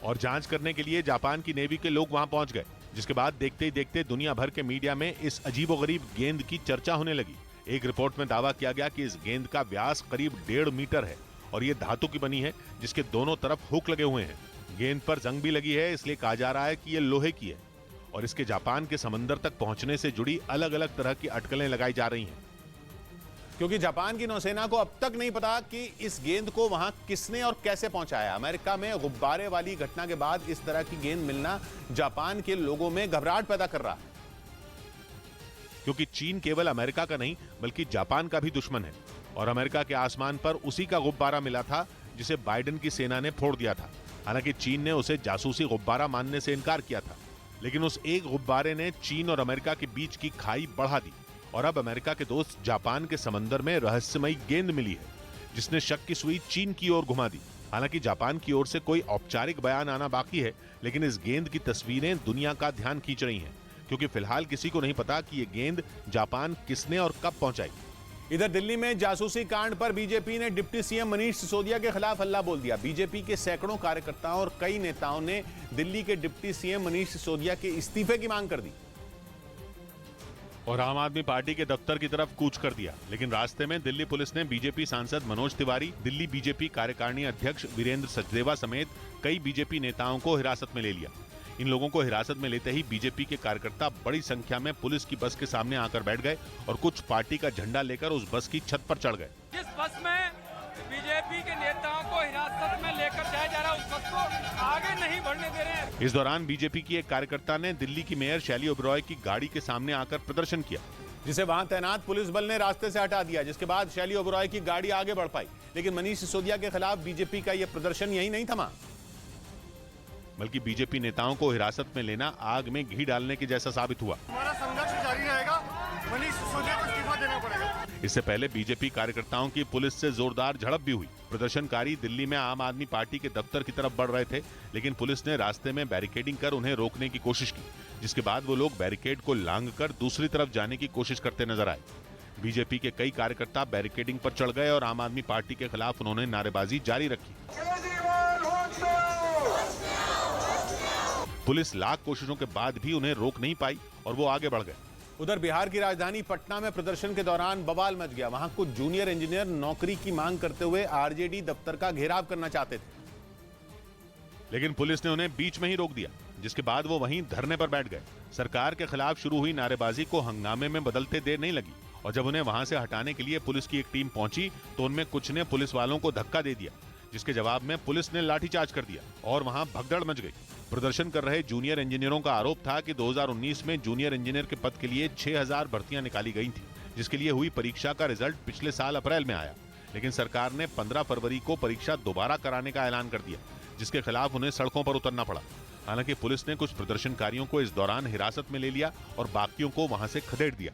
और जांच करने के लिए जापान की नेवी के लोग वहां पहुंच गए, जिसके बाद देखते ही देखते दुनिया भर के मीडिया में इस अजीबोगरीब गेंद की चर्चा होने लगी। एक रिपोर्ट में दावा किया गया कि इस गेंद का व्यास करीब 1.5 मीटर है और ये धातु की बनी है, जिसके दोनों तरफ हुक लगे हुए हैं। गेंद पर जंग भी लगी है, इसलिए कहा जा रहा है कि ये लोहे की है, और इसके जापान के समंदर तक पहुंचने से जुड़ी अलग अलग तरह की अटकलें लगाई जा रही हैं, क्योंकि जापान की नौसेना को अब तक नहीं पता कि इस गेंद को वहां किसने और कैसे पहुंचाया। अमेरिका में गुब्बारे वाली घटना के बाद इस तरह की गेंद मिलना जापान के लोगों में घबराहट पैदा कर रहा है, क्योंकि चीन केवल अमेरिका का नहीं बल्कि जापान का भी दुश्मन है, और अमेरिका के आसमान पर उसी का गुब्बारा मिला था जिसे बाइडेन की सेना ने फोड़ दिया था। हालांकि चीन ने उसे जासूसी गुब्बारा मानने से इनकार किया था, लेकिन उस एक गुब्बारे ने चीन और अमेरिका के बीच की खाई बढ़ा दी, और अब अमेरिका के दोस्त जापान के समंदर में रहस्यमयी गेंद मिली है, जिसने शक की सुई चीन की ओर घुमा दी। हालांकि जापान की ओर से कोई औपचारिक बयान आना बाकी है, लेकिन इस गेंद की तस्वीरें दुनिया का ध्यान खींच रही हैं, क्योंकि फिलहाल किसी को नहीं पता कि ये गेंद जापान किसने और कब पहुंचाई। इधर दिल्ली में जासूसी कांड पर बीजेपी ने डिप्टी सीएम मनीष सिसोदिया के खिलाफ हल्ला बोल दिया। बीजेपी के सैकड़ों कार्यकर्ताओं और कई नेताओं ने दिल्ली के डिप्टी सीएम मनीष सिसोदिया के इस्तीफे की मांग कर दी और आम आदमी पार्टी के दफ्तर की तरफ कूच कर दिया। लेकिन रास्ते में दिल्ली पुलिस ने बीजेपी सांसद मनोज तिवारी, दिल्ली बीजेपी कार्यकारिणी अध्यक्ष वीरेंद्र सचदेवा समेत कई बीजेपी नेताओं को हिरासत में ले लिया। इन लोगों को हिरासत में लेते ही बीजेपी के कार्यकर्ता बड़ी संख्या में पुलिस की बस के सामने आकर बैठ गए और कुछ पार्टी का झंडा लेकर उस बस की छत पर चढ़ गए। जिस बस में बीजेपी के नेताओं को हिरासत में लेकर जाया जा रहा है, उस बस को आगे नहीं बढ़ने दे रहे हैं। इस दौरान बीजेपी की एक कार्यकर्ता ने दिल्ली की मेयर शैली ओबरॉय की गाड़ी के सामने आकर प्रदर्शन किया, जिसे वहां तैनात पुलिस बल ने रास्ते से हटा दिया, जिसके बाद शैली ओबरॉय की गाड़ी आगे बढ़ पाई। लेकिन मनीष सिसोदिया के खिलाफ बीजेपी का यह प्रदर्शन यही नहीं थमा, बल्कि बीजेपी नेताओं को हिरासत में लेना आग में घी डालने के जैसा साबित हुआ। हमारा संघर्ष जारी रहेगा, मनीष सिसोदिया को इस्तीफा देना पड़ेगा। इससे पहले बीजेपी कार्यकर्ताओं की पुलिस से जोरदार झड़प भी हुई। प्रदर्शनकारी दिल्ली में आम आदमी पार्टी के दफ्तर की तरफ बढ़ रहे थे, लेकिन पुलिस ने रास्ते में बैरिकेडिंग कर उन्हें रोकने की कोशिश की, जिसके बाद वो लोग बैरिकेड को लांघकर दूसरी तरफ जाने की कोशिश करते नजर आए। बीजेपी के कई कार्यकर्ता बैरिकेडिंग पर चढ़ गए और आम आदमी पार्टी के खिलाफ उन्होंने नारेबाजी जारी रखी। पुलिस लाख कोशिशों के बाद भी उन्हें रोक नहीं पाई और वो आगे बढ़ गए। उधर बिहार की राजधानी पटना में प्रदर्शन के दौरान बवाल मच गया। वहां कुछ जूनियर इंजीनियर नौकरी की मांग करते हुए आरजेडी दफ्तर का घेराव करना चाहते थे, लेकिन पुलिस ने उन्हें बीच में ही रोक दिया। जिसके बाद वो वहीं धरने पर बैठ गए। सरकार के खिलाफ शुरू हुई नारेबाजी को हंगामे में बदलते देर नहीं लगी और जब उन्हें वहां से हटाने के लिए पुलिस की एक टीम पहुंची तो उनमें कुछ ने पुलिस वालों को धक्का दे दिया, जिसके जवाब में पुलिस ने लाठीचार्ज कर दिया और वहां भगदड़ मच गई। प्रदर्शन कर रहे जूनियर इंजीनियरों का आरोप था कि 2019 में जूनियर इंजीनियर के पद के लिए 6000 भर्तियां निकाली गई थी, जिसके लिए हुई परीक्षा का रिजल्ट पिछले साल अप्रैल में आया, लेकिन सरकार ने 15 फरवरी को परीक्षा दोबारा कराने का ऐलान कर दिया, जिसके खिलाफ उन्हें सड़कों पर उतरना पड़ा। हालांकि पुलिस ने कुछ प्रदर्शनकारियों को इस दौरान हिरासत में ले लिया और बाकियों को वहां से खदेड़ दिया।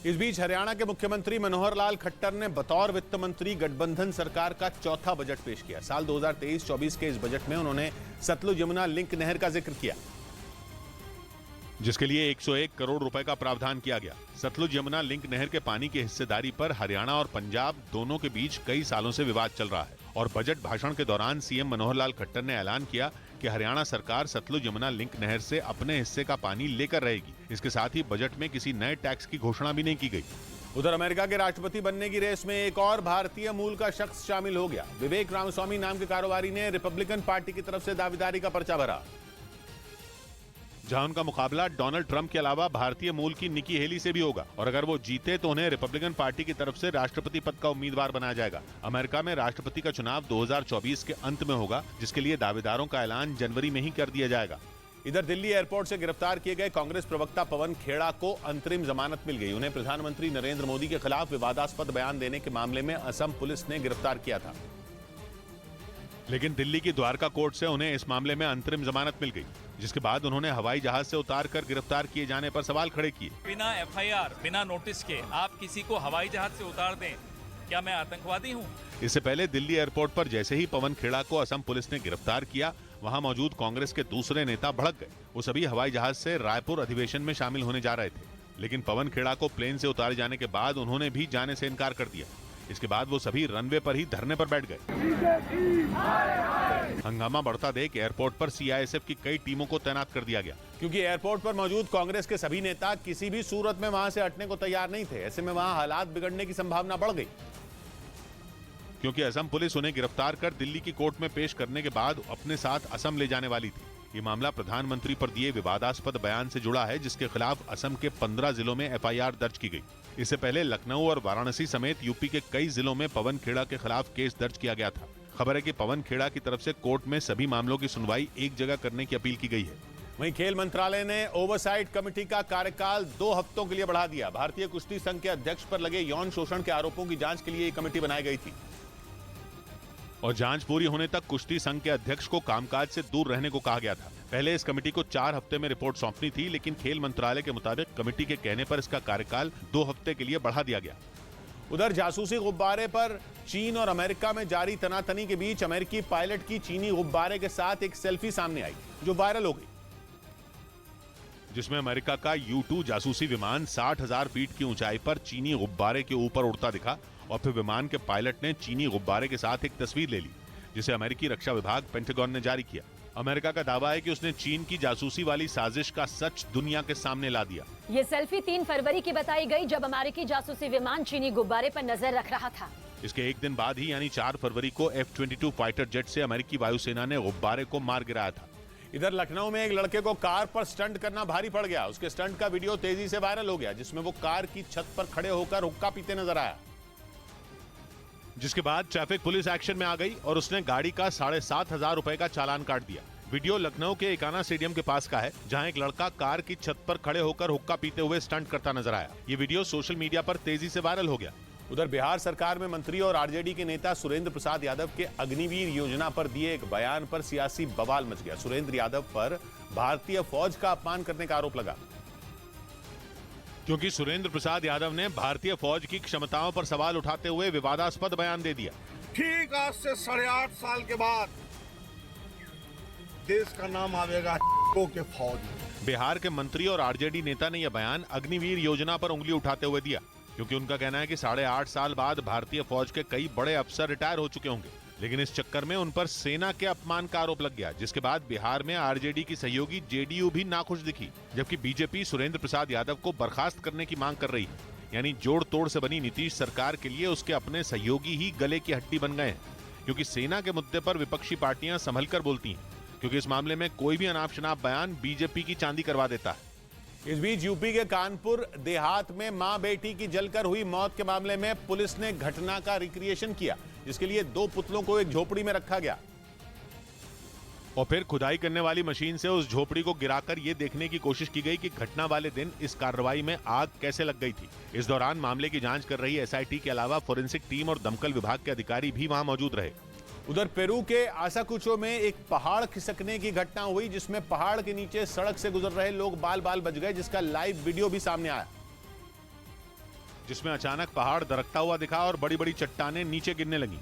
इस बीच हरियाणा के मुख्यमंत्री मनोहर लाल खट्टर ने बतौर वित्त मंत्री गठबंधन सरकार का चौथा बजट पेश किया। साल 2023-24 के इस बजट में उन्होंने सतलुज यमुना लिंक नहर का जिक्र किया, जिसके लिए 101 करोड़ रुपए का प्रावधान किया गया। सतलुज यमुना लिंक नहर के पानी की हिस्सेदारी पर हरियाणा और पंजाब दोनों के बीच कई सालों से विवाद चल रहा है और बजट भाषण के दौरान सीएम मनोहर लाल खट्टर ने ऐलान किया कि हरियाणा सरकार सतलुज यमुना लिंक नहर से अपने हिस्से का पानी लेकर रहेगी। इसके साथ ही बजट में किसी नए टैक्स की घोषणा भी नहीं की गई। उधर अमेरिका के राष्ट्रपति बनने की रेस में एक और भारतीय मूल का शख्स शामिल हो गया। विवेक रामास्वामी नाम के कारोबारी ने रिपब्लिकन पार्टी की तरफ से दावेदारी का पर्चा भरा, जहां उनका मुकाबला डोनाल्ड ट्रंप के अलावा भारतीय मूल की निकी हेली से भी होगा और अगर वो जीते तो उन्हें रिपब्लिकन पार्टी की तरफ से राष्ट्रपति पद का उम्मीदवार बनाया जाएगा। अमेरिका में राष्ट्रपति का चुनाव 2024 के अंत में होगा, जिसके लिए दावेदारों का ऐलान जनवरी में ही कर दिया जाएगा। इधर दिल्ली एयरपोर्ट से गिरफ्तार किए गए कांग्रेस प्रवक्ता पवन खेड़ा को अंतरिम जमानत मिल गई। उन्हें प्रधानमंत्री नरेंद्र मोदी के खिलाफ विवादास्पद बयान देने के मामले में असम पुलिस ने गिरफ्तार किया था, लेकिन दिल्ली की द्वारका कोर्ट से उन्हें इस मामले में अंतरिम जमानत मिल गई, जिसके बाद उन्होंने हवाई जहाज से उतारकर गिरफ्तार किए जाने पर सवाल खड़े किए। बिना एफआईआर, बिना नोटिस के आप किसी को हवाई जहाज से उतार दें, क्या मैं आतंकवादी हूं? इससे पहले दिल्ली एयरपोर्ट पर जैसे ही पवन खेड़ा को असम पुलिस ने गिरफ्तार किया, वहां मौजूद कांग्रेस के दूसरे नेता भड़क गए। वो सभी हवाई जहाज से रायपुर अधिवेशन में शामिल होने जा रहे थे, लेकिन पवन खेड़ा को प्लेन से उतारे जाने के बाद उन्होंने भी जाने से इनकार कर दिया। इसके बाद वो सभी रनवे पर ही धरने पर बैठ गए। हंगामा बढ़ता देख एयरपोर्ट पर सीआईएसएफ की कई टीमों को तैनात कर दिया गया, क्योंकि एयरपोर्ट पर मौजूद कांग्रेस के सभी नेता किसी भी सूरत में वहां से हटने को तैयार नहीं थे। ऐसे में वहां हालात बिगड़ने की संभावना बढ़ गई, क्योंकि असम पुलिस उन्हें गिरफ्तार कर दिल्ली की कोर्ट में पेश करने के बाद अपने साथ असम ले जाने वाली थी। ये मामला प्रधानमंत्री पर दिए विवादास्पद बयान से जुड़ा है, जिसके खिलाफ असम के 15 जिलों में एफआईआर दर्ज की गई। इससे पहले लखनऊ और वाराणसी समेत यूपी के कई जिलों में पवन खेड़ा के खिलाफ केस दर्ज किया गया था। खबर है कि पवन खेड़ा की तरफ से कोर्ट में सभी मामलों की सुनवाई एक जगह करने की अपील की गई है। वहीं खेल मंत्रालय ने ओवरसाइट कमेटी का कार्यकाल 2 हफ्तों के लिए बढ़ा दिया। भारतीय कुश्ती संघ के अध्यक्ष पर लगे यौन शोषण के आरोपों की जांच के लिए ये कमेटी बनाई गई थी और जांच पूरी होने तक कुश्ती संघ के अध्यक्ष को कामकाज से दूर रहने को कहा गया था। पहले इस कमेटी को 4 हफ्ते में रिपोर्ट सौंपनी थी, लेकिन खेल मंत्रालय के मुताबिक कमेटी के कहने पर इसका कार्यकाल 2 हफ्ते के लिए बढ़ा दिया गया। उधर जासूसी गुब्बारे पर चीन और अमेरिका में जारी तनातनी के बीच अमेरिकी पायलट की चीनी गुब्बारे के साथ एक सेल्फी सामने आई, जो वायरल हो गई, जिसमें अमेरिका का U-2 जासूसी विमान 60,000 फीट की ऊंचाई पर चीनी गुब्बारे के ऊपर उड़ता दिखा और फिर विमान के पायलट ने चीनी गुब्बारे के साथ एक तस्वीर ले ली, जिसे अमेरिकी रक्षा विभाग पेंटागन ने जारी किया। अमेरिका का दावा है कि उसने चीन की जासूसी वाली साजिश का सच दुनिया के सामने ला दिया। ये सेल्फी 3 फरवरी की बताई गई, जब अमेरिकी जासूसी विमान चीनी गुब्बारे पर नजर रख रहा था। इसके एक दिन बाद ही यानी 4 फरवरी को F-22 फाइटर जेट से अमेरिकी वायुसेना ने गुब्बारे को मार गिराया था। इधर लखनऊ में एक लड़के को कार पर स्टंट करना भारी पड़ गया। उसके स्टंट का वीडियो तेजी से वायरल हो गया, जिसमें वो कार की छत पर खड़े होकर हुक्का पीते नजर आया, जिसके बाद ट्रैफिक पुलिस एक्शन में आ गई और उसने गाड़ी का 7,500 रुपए का चालान काट दिया। वीडियो लखनऊ के एकाना स्टेडियम के पास का है, जहां एक लड़का कार की छत पर खड़े होकर हुक्का पीते हुए स्टंट करता नजर आया। ये वीडियो सोशल मीडिया पर तेजी से वायरल हो गया। उधर बिहार सरकार में मंत्री और आरजेडी के नेता सुरेंद्र प्रसाद यादव के अग्निवीर योजना पर दिए एक बयान पर सियासी बवाल मच गया। सुरेंद्र यादव पर भारतीय फौज का अपमान करने का आरोप लगा, क्योंकि सुरेंद्र प्रसाद यादव ने भारतीय फौज की क्षमताओं पर सवाल उठाते हुए विवादास्पद बयान दे दिया। ठीक आज से 8.5 साल के बाद देश का नाम आवेगा के फौज। बिहार के मंत्री और आरजेडी नेता ने यह बयान अग्निवीर योजना पर उंगली उठाते हुए दिया, क्योंकि उनका कहना है कि 8.5 साल बाद भारतीय फौज के कई बड़े अफसर रिटायर हो चुके होंगे, लेकिन इस चक्कर में उन पर सेना के अपमान का आरोप लग गया, जिसके बाद बिहार में आरजेडी की सहयोगी जेडीयू भी नाखुश दिखी, जबकि बीजेपी सुरेंद्र प्रसाद यादव को बर्खास्त करने की मांग कर रही है। यानी जोड़ तोड़ से बनी नीतीश सरकार के लिए उसके अपने सहयोगी ही गले की हड्डी बन गए हैं, क्योंकि सेना के मुद्दे पर विपक्षी पार्टियां संभल कर बोलती हैं, क्योंकि इस मामले में कोई भी अनाप शनाप बयान बीजेपी की चांदी करवा देता है। इस बीच यूपी के कानपुर देहात में मां बेटी की जलकर हुई मौत के मामले में पुलिस ने घटना का रिक्रिएशन किया, जिसके लिए 2 पुतलों को एक झोपड़ी में रखा गया और फिर खुदाई करने वाली मशीन से उस झोपड़ी को गिराकर यह देखने की कोशिश की गई कि घटना वाले दिन इस कार्रवाई में आग कैसे लग गई थी। इस दौरान मामले की जांच कर रही एसआईटी के अलावा फोरेंसिक टीम और दमकल विभाग के अधिकारी भी वहां मौजूद रहे। उधर पेरू के आसाकुचो में एक पहाड़ खिसकने की घटना हुई, जिसमें पहाड़ के नीचे सड़क से गुजर रहे लोग बाल बाल बच गए, जिसका लाइव वीडियो भी सामने आया, जिसमें अचानक पहाड़ दरकता हुआ दिखा और बड़ी बड़ी चट्टानें नीचे गिरने लगी।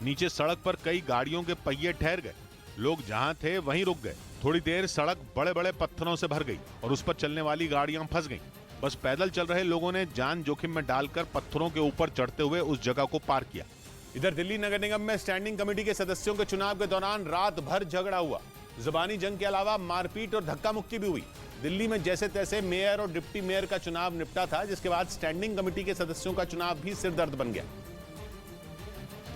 नीचे सड़क पर कई गाड़ियों के पहिए ठहर गए, लोग जहां थे वहीं रुक गए। थोड़ी देर सड़क बड़े बड़े पत्थरों से भर गई और उस पर चलने वाली गाड़ियां फंस गईं। बस पैदल चल रहे लोगों ने जान जोखिम में डालकर पत्थरों के ऊपर चढ़ते हुए उस जगह को पार किया। इधर दिल्ली नगर निगम में स्टैंडिंग कमेटी के सदस्यों के चुनाव के दौरान रात भर झगड़ा हुआ। जुबानी जंग के अलावा मारपीट और धक्का मुक्की भी हुई। दिल्ली में जैसे तैसे मेयर और डिप्टी मेयर का चुनाव निपटा था, जिसके बाद स्टैंडिंग कमेटी के सदस्यों का चुनाव भी सिरदर्द बन गया,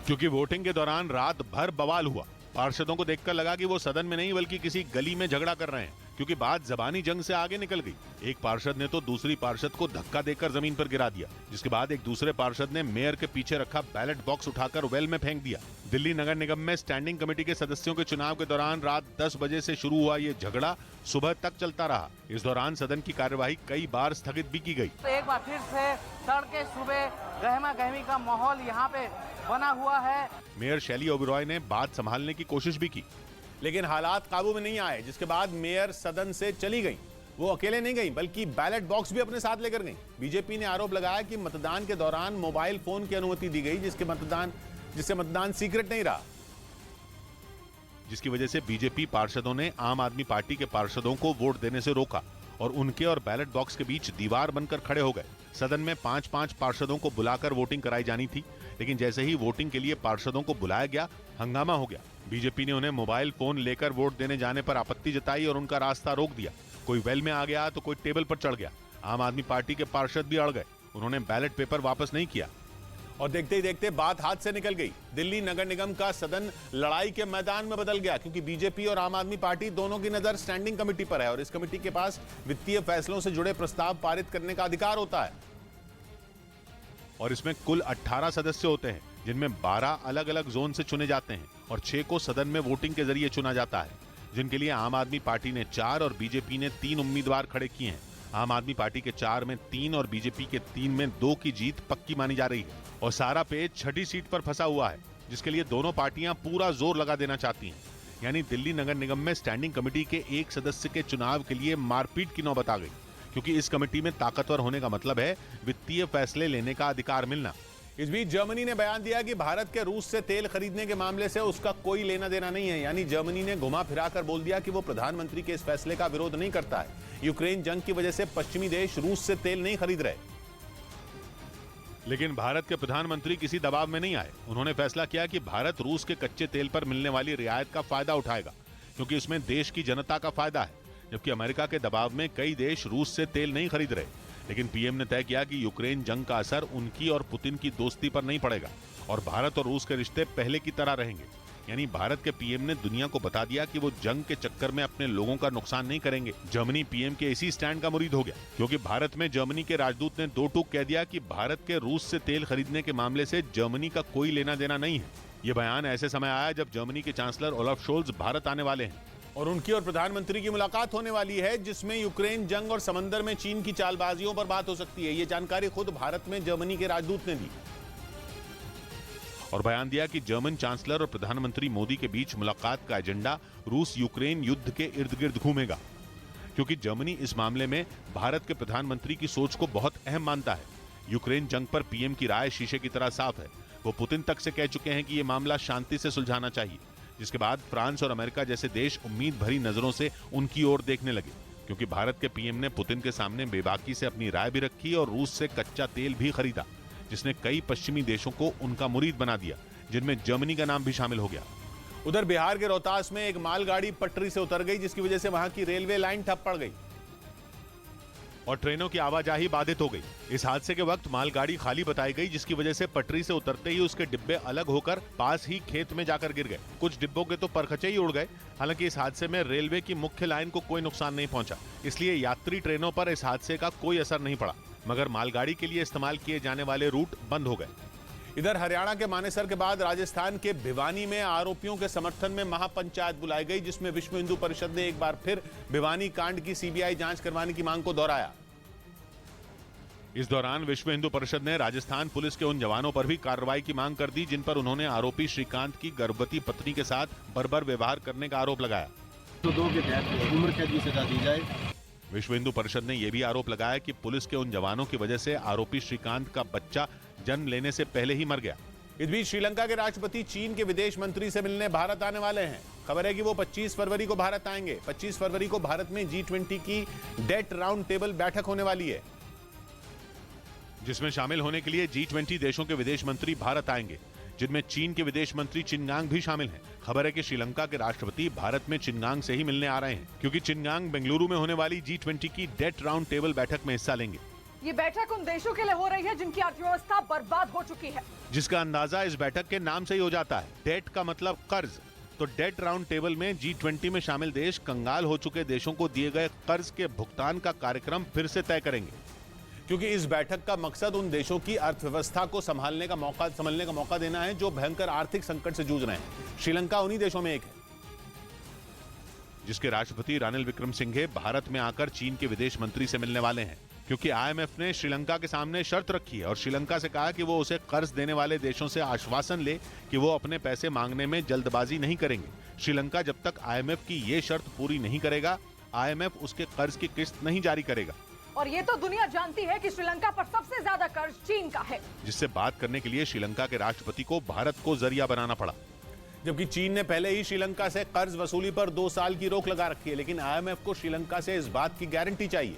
क्योंकि वोटिंग के दौरान रात भर बवाल हुआ। पार्षदों को देखकर लगा कि वो सदन में नहीं बल्कि किसी गली में झगड़ा कर रहे हैं, क्योंकि बात जबानी जंग से आगे निकल गई। एक पार्षद ने तो दूसरी पार्षद को धक्का देकर जमीन पर गिरा दिया, जिसके बाद एक दूसरे पार्षद ने मेयर के पीछे रखा बैलेट बॉक्स उठाकर वेल में फेंक दिया। दिल्ली नगर निगम में स्टैंडिंग कमेटी के सदस्यों के चुनाव के दौरान रात 10 बजे से शुरू हुआ ये झगड़ा सुबह तक चलता रहा। इस दौरान सदन की कार्यवाही कई बार स्थगित भी की गई। एक बार फिर से तड़के सुबह गहमा गहमी का माहौल यहाँ पे बना हुआ है। मेयर शैली ओबेरॉय ने बात संभालने की कोशिश भी की, लेकिन हालात काबू में नहीं आए, जिसके बाद मेयर सदन से चली गई। वो अकेले नहीं गई बल्कि बैलेट बॉक्स भी अपने साथ लेकर गई। बीजेपी ने आरोप लगाया कि मतदान के दौरान मोबाइल फोन की अनुमति दी गई, जिससे मतदान सीक्रेट नहीं रहा, जिसकी वजह से बीजेपी पार्षदों ने आम आदमी पार्टी के पार्षदों को वोट देने से रोका और उनके और बैलेट बॉक्स के बीच दीवार बनकर खड़े हो गए। सदन में 5-5 पार्षदों को बुलाकर वोटिंग कराई जानी थी, लेकिन जैसे ही वोटिंग के लिए पार्षदों को बुलाया गया, हंगामा हो गया। बीजेपी ने उन्हें मोबाइल फोन लेकर वोट देने जाने पर आपत्ति जताई और उनका रास्ता रोक दिया। कोई वेल में आ गया तो कोई टेबल पर चढ़ गया। आम आदमी पार्टी के पार्षद भी अड़ गए, उन्होंने बैलेट पेपर वापस नहीं किया और देखते ही देखते बात हाथ से निकल गई। दिल्ली नगर निगम का सदन लड़ाई के मैदान में बदल गया, क्योंकि बीजेपी और आम आदमी पार्टी दोनों की नजर स्टैंडिंग कमेटी पर है और इस कमेटी के पास वित्तीय फैसलों से जुड़े प्रस्ताव पारित करने का अधिकार होता है और इसमें कुल 18 सदस्य होते हैं, जिनमें 12 अलग अलग जोन से चुने जाते हैं और 6 को सदन में वोटिंग के जरिए चुना जाता है, जिनके लिए आम आदमी पार्टी ने 4 और बीजेपी ने 3 उम्मीदवार खड़े किए हैं। आम आदमी पार्टी के 4 में 3 और बीजेपी के 3 में 2 की जीत पक्की मानी जा रही है और सारा पेच छठी सीट पर फंसा हुआ है, जिसके लिए दोनों पार्टियां पूरा जोर लगा देना चाहती हैं। यानी दिल्ली नगर निगम में स्टैंडिंग कमेटी के एक सदस्य के चुनाव के लिए मारपीट की नौबत आ गई, क्योंकि इस कमेटी में ताकतवर होने का मतलब है वित्तीय फैसले लेने का अधिकार मिलना। इस बीच जर्मनी ने बयान दिया कि भारत के रूस से तेल खरीदने के मामले से उसका कोई लेना देना नहीं है। यानी जर्मनी ने घुमा फिराकर बोल दिया कि वो प्रधानमंत्री के इस फैसले का विरोध नहीं करता है। यूक्रेन जंग की वजह से पश्चिमी देश रूस से तेल नहीं खरीद रहे, लेकिन भारत के प्रधानमंत्री किसी दबाव में नहीं आए। उन्होंने फैसला किया कि भारत रूस के कच्चे तेल पर मिलने वाली रियायत का फायदा उठाएगा, क्योंकि इसमें देश की जनता का फायदा है। जबकि अमेरिका के दबाव में कई देश रूस से तेल नहीं खरीद रहे, लेकिन पीएम ने तय किया कि यूक्रेन जंग का असर उनकी और पुतिन की दोस्ती पर नहीं पड़ेगा और भारत और रूस के रिश्ते पहले की तरह रहेंगे। यानी भारत के पीएम ने दुनिया को बता दिया कि वो जंग के चक्कर में अपने लोगों का नुकसान नहीं करेंगे। जर्मनी पीएम के इसी स्टैंड का मुरीद हो गया, क्योंकि भारत में जर्मनी के राजदूत ने 2 टूक कह दिया कि भारत के रूस से तेल खरीदने के मामले से जर्मनी का कोई लेना देना नहीं है। ये बयान ऐसे समय आया जब जर्मनी के चांसलर ओलाफ शोल्ज भारत आने वाले हैं और उनकी और प्रधानमंत्री की मुलाकात होने वाली है, जिसमें यूक्रेन जंग और समंदर में चीन की चालबाजियों पर बात हो सकती है। ये जानकारी खुद भारत में जर्मनी के राजदूत ने दी और बयान दिया कि जर्मन चांसलर और प्रधानमंत्री मोदी के बीच मुलाकात का एजेंडा रूस यूक्रेन युद्ध के इर्द गिर्द घूमेगा, क्योंकि जर्मनी इस मामले में भारत के प्रधानमंत्री की सोच को बहुत अहम मानता है। यूक्रेन जंग पर पीएम की राय शीशे की तरह साफ है। वो पुतिन तक से कह चुके हैं कि ये मामला शांति से सुलझाना चाहिए, जिसके बाद फ्रांस और अमेरिका जैसे देश उम्मीद भरी नजरों से उनकी ओर देखने लगे, क्योंकि भारत के पीएम ने पुतिन के सामने बेबाकी से अपनी राय भी रखी और रूस से कच्चा तेल भी खरीदा, जिसने कई पश्चिमी देशों को उनका मुरीद बना दिया, जिनमें जर्मनी का नाम भी शामिल हो गया। उधर बिहार के रोहतास में एक मालगाड़ी पटरी से उतर गई, जिसकी वजह से वहां की रेलवे लाइन ठप पड़ गई। और ट्रेनों की आवाजाही बाधित हो गई। इस हादसे के वक्त मालगाड़ी खाली बताई गई, जिसकी वजह से पटरी से उतरते ही उसके डिब्बे अलग होकर पास ही खेत में जाकर गिर गए। कुछ डिब्बों के तो परखचे ही उड़ गए। हालांकि इस हादसे में रेलवे की मुख्य लाइन को कोई नुकसान नहीं पहुंचा, इसलिए यात्री ट्रेनों पर इस हादसे का कोई असर नहीं पड़ा, मगर मालगाड़ी के लिए इस्तेमाल किए जाने वाले रूट बंद हो गए। इधर हरियाणा के मानेसर के बाद राजस्थान के भिवानी में आरोपियों के समर्थन में महापंचायत बुलाई गई, जिसमें विश्व हिंदू परिषद ने एक बार फिर भिवानी कांड की सीबीआई जांच करवाने की मांग को दोहराया। इस दौरान विश्व हिंदू परिषद ने राजस्थान पुलिस के उन जवानों पर भी कार्रवाई की मांग कर दी जिन पर उन्होंने आरोपी श्रीकांत की गर्भवती पत्नी के साथ बर्बर व्यवहार करने का आरोप लगाया। तो 2 के तहत उम्र कैद की सजा दी जाए। विश्व हिंदू परिषद ने यह भी आरोप लगाया कि पुलिस के उन जवानों की वजह से आरोपी श्रीकांत का बच्चा जन्म लेने से पहले ही मर गया। इस बीच श्रीलंका के राष्ट्रपति चीन के विदेश मंत्री से मिलने भारत आने वाले हैं। खबर है कि वो 25 फरवरी को भारत आएंगे। 25 फरवरी को भारत में G20 की डेट राउंड टेबल बैठक होने वाली है, जिसमें शामिल होने के लिए G20 देशों के विदेश मंत्री भारत आएंगे, जिनमें चीन के विदेश मंत्री चिनगांग भी शामिल हैं। खबर है कि श्रीलंका के राष्ट्रपति भारत में चिनगांग से ही मिलने आ रहे हैं, क्योंकि चिनगांग बेंगलुरु में होने वाली G20 की डेट राउंड टेबल बैठक में हिस्सा लेंगे। ये बैठक उन देशों के लिए हो रही है जिनकी अर्थव्यवस्था बर्बाद हो चुकी है, जिसका अंदाजा इस बैठक के नाम से ही हो जाता है। डेट का मतलब कर्ज, तो डेट राउंड टेबल में G20 में शामिल देश कंगाल हो चुके देशों को दिए गए कर्ज के भुगतान का कार्यक्रम फिर से तय करेंगे, क्योंकि इस बैठक का मकसद उन देशों की अर्थव्यवस्था को संभालने का मौका देना है जो भयंकर आर्थिक संकट से जूझ रहे हैं। श्रीलंका उन्हीं देशों में एक है, जिसके राष्ट्रपति रानिल विक्रमसिंघे भारत में आकर चीन के विदेश मंत्री से मिलने वाले हैं, क्योंकि IMF ने श्रीलंका के सामने शर्त रखी है और श्रीलंका से कहा कि वो उसे कर्ज देने वाले देशों से आश्वासन ले कि वो अपने पैसे मांगने में जल्दबाजी नहीं करेंगे। श्रीलंका जब तक IMF की ये शर्त पूरी नहीं करेगा, IMF उसके कर्ज की किस्त नहीं जारी करेगा। और ये तो दुनिया जानती है कि श्रीलंका पर सबसे ज्यादा कर्ज चीन का है, जिससे बात करने के लिए श्रीलंका के राष्ट्रपति को भारत को जरिया बनाना पड़ा। जबकि चीन ने पहले ही श्रीलंका से कर्ज वसूली पर 2 साल की रोक लगा रखी है, लेकिन IMF को श्रीलंका से इस बात की गारंटी चाहिए,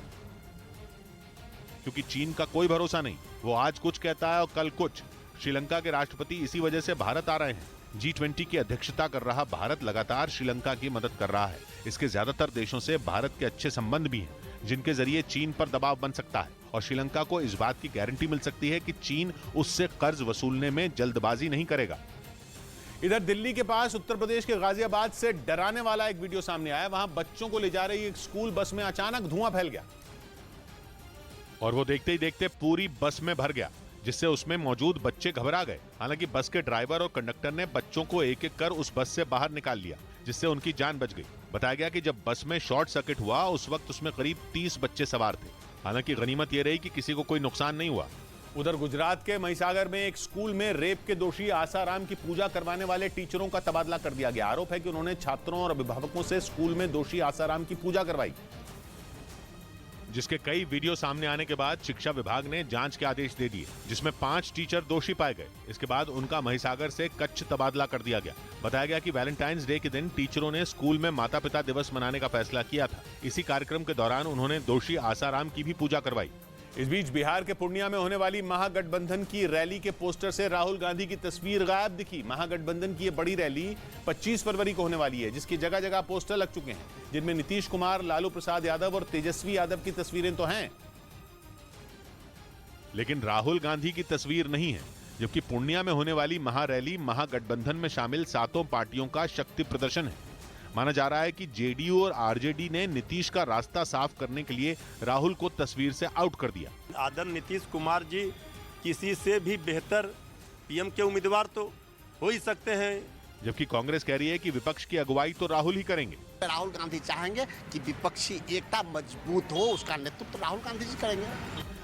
क्योंकि चीन का कोई भरोसा नहीं, वो आज कुछ कहता है और कल कुछ। श्रीलंका के राष्ट्रपति इसी वजह से भारत आ रहे हैं। G20 की अध्यक्षता कर रहा भारत लगातार श्रीलंका की मदद कर रहा है। इसके ज्यादातर देशों से भारत के अच्छे संबंध भी हैं, जिनके जरिए चीन पर दबाव बन सकता है और श्रीलंका को इस बात की गारंटी मिल सकती है कि चीन उससे कर्ज वसूलने में जल्दबाजी नहीं करेगा। इधर दिल्ली के पास उत्तर प्रदेश के गाजियाबाद से डराने वाला एक वीडियो सामने आया। वहां बच्चों को ले जा रही एक स्कूल बस में अचानक धुआं फैल गया और वो देखते ही देखते पूरी बस में भर गया, जिससे उसमें मौजूद बच्चे घबरा गए। हालांकि बस के ड्राइवर और कंडक्टर ने बच्चों को एक एक कर उस बस से बाहर निकाल लिया, जिससे उनकी जान बच गई। बताया गया कि जब बस में शॉर्ट सर्किट हुआ उस वक्त उसमें करीब 30 बच्चे सवार थे। हालांकि गनीमत यह रही कि किसी को कोई नुकसान नहीं हुआ। उधर गुजरात के महिसागर में एक स्कूल में रेप के दोषी आसाराम की पूजा करवाने वाले टीचरों का तबादला कर दिया गया। आरोप है कि उन्होंने छात्रों और अभिभावकों से स्कूल में दोषी आसाराम की पूजा करवाई, जिसके कई वीडियो सामने आने के बाद शिक्षा विभाग ने जांच के आदेश दे दिए, जिसमें 5 टीचर दोषी पाए गए। इसके बाद उनका महिसागर से कच्छ तबादला कर दिया गया। बताया गया कि वैलेंटाइंस डे के दिन टीचरों ने स्कूल में माता पिता दिवस मनाने का फैसला किया था। इसी कार्यक्रम के दौरान उन्होंने दोषी आसाराम की भी पूजा करवाई। इस बीच बिहार के पूर्णिया में होने वाली महागठबंधन की रैली के पोस्टर से राहुल गांधी की तस्वीर गायब दिखी। महागठबंधन की ये बड़ी रैली 25 फरवरी को होने वाली है, जिसकी जगह जगह पोस्टर लग चुके हैं, जिनमें नीतीश कुमार, लालू प्रसाद यादव और तेजस्वी यादव की तस्वीरें तो हैं, लेकिन राहुल गांधी की तस्वीर नहीं है। जबकि पूर्णिया में होने वाली महारैली महागठबंधन में शामिल 7 पार्टियों का शक्ति प्रदर्शन है। माना जा रहा है कि जेडीयू और आरजेडी ने नीतीश का रास्ता साफ करने के लिए राहुल को तस्वीर से आउट कर दिया। आदरणीय नीतीश कुमार जी किसी से भी बेहतर पीएम के उम्मीदवार तो हो ही सकते हैं। जबकि कांग्रेस कह रही है कि विपक्ष की अगुवाई तो राहुल ही करेंगे। राहुल गांधी चाहेंगे कि विपक्षी एकता मजबूत हो, उसका नेतृत्व तो राहुल गांधी जी करेंगे।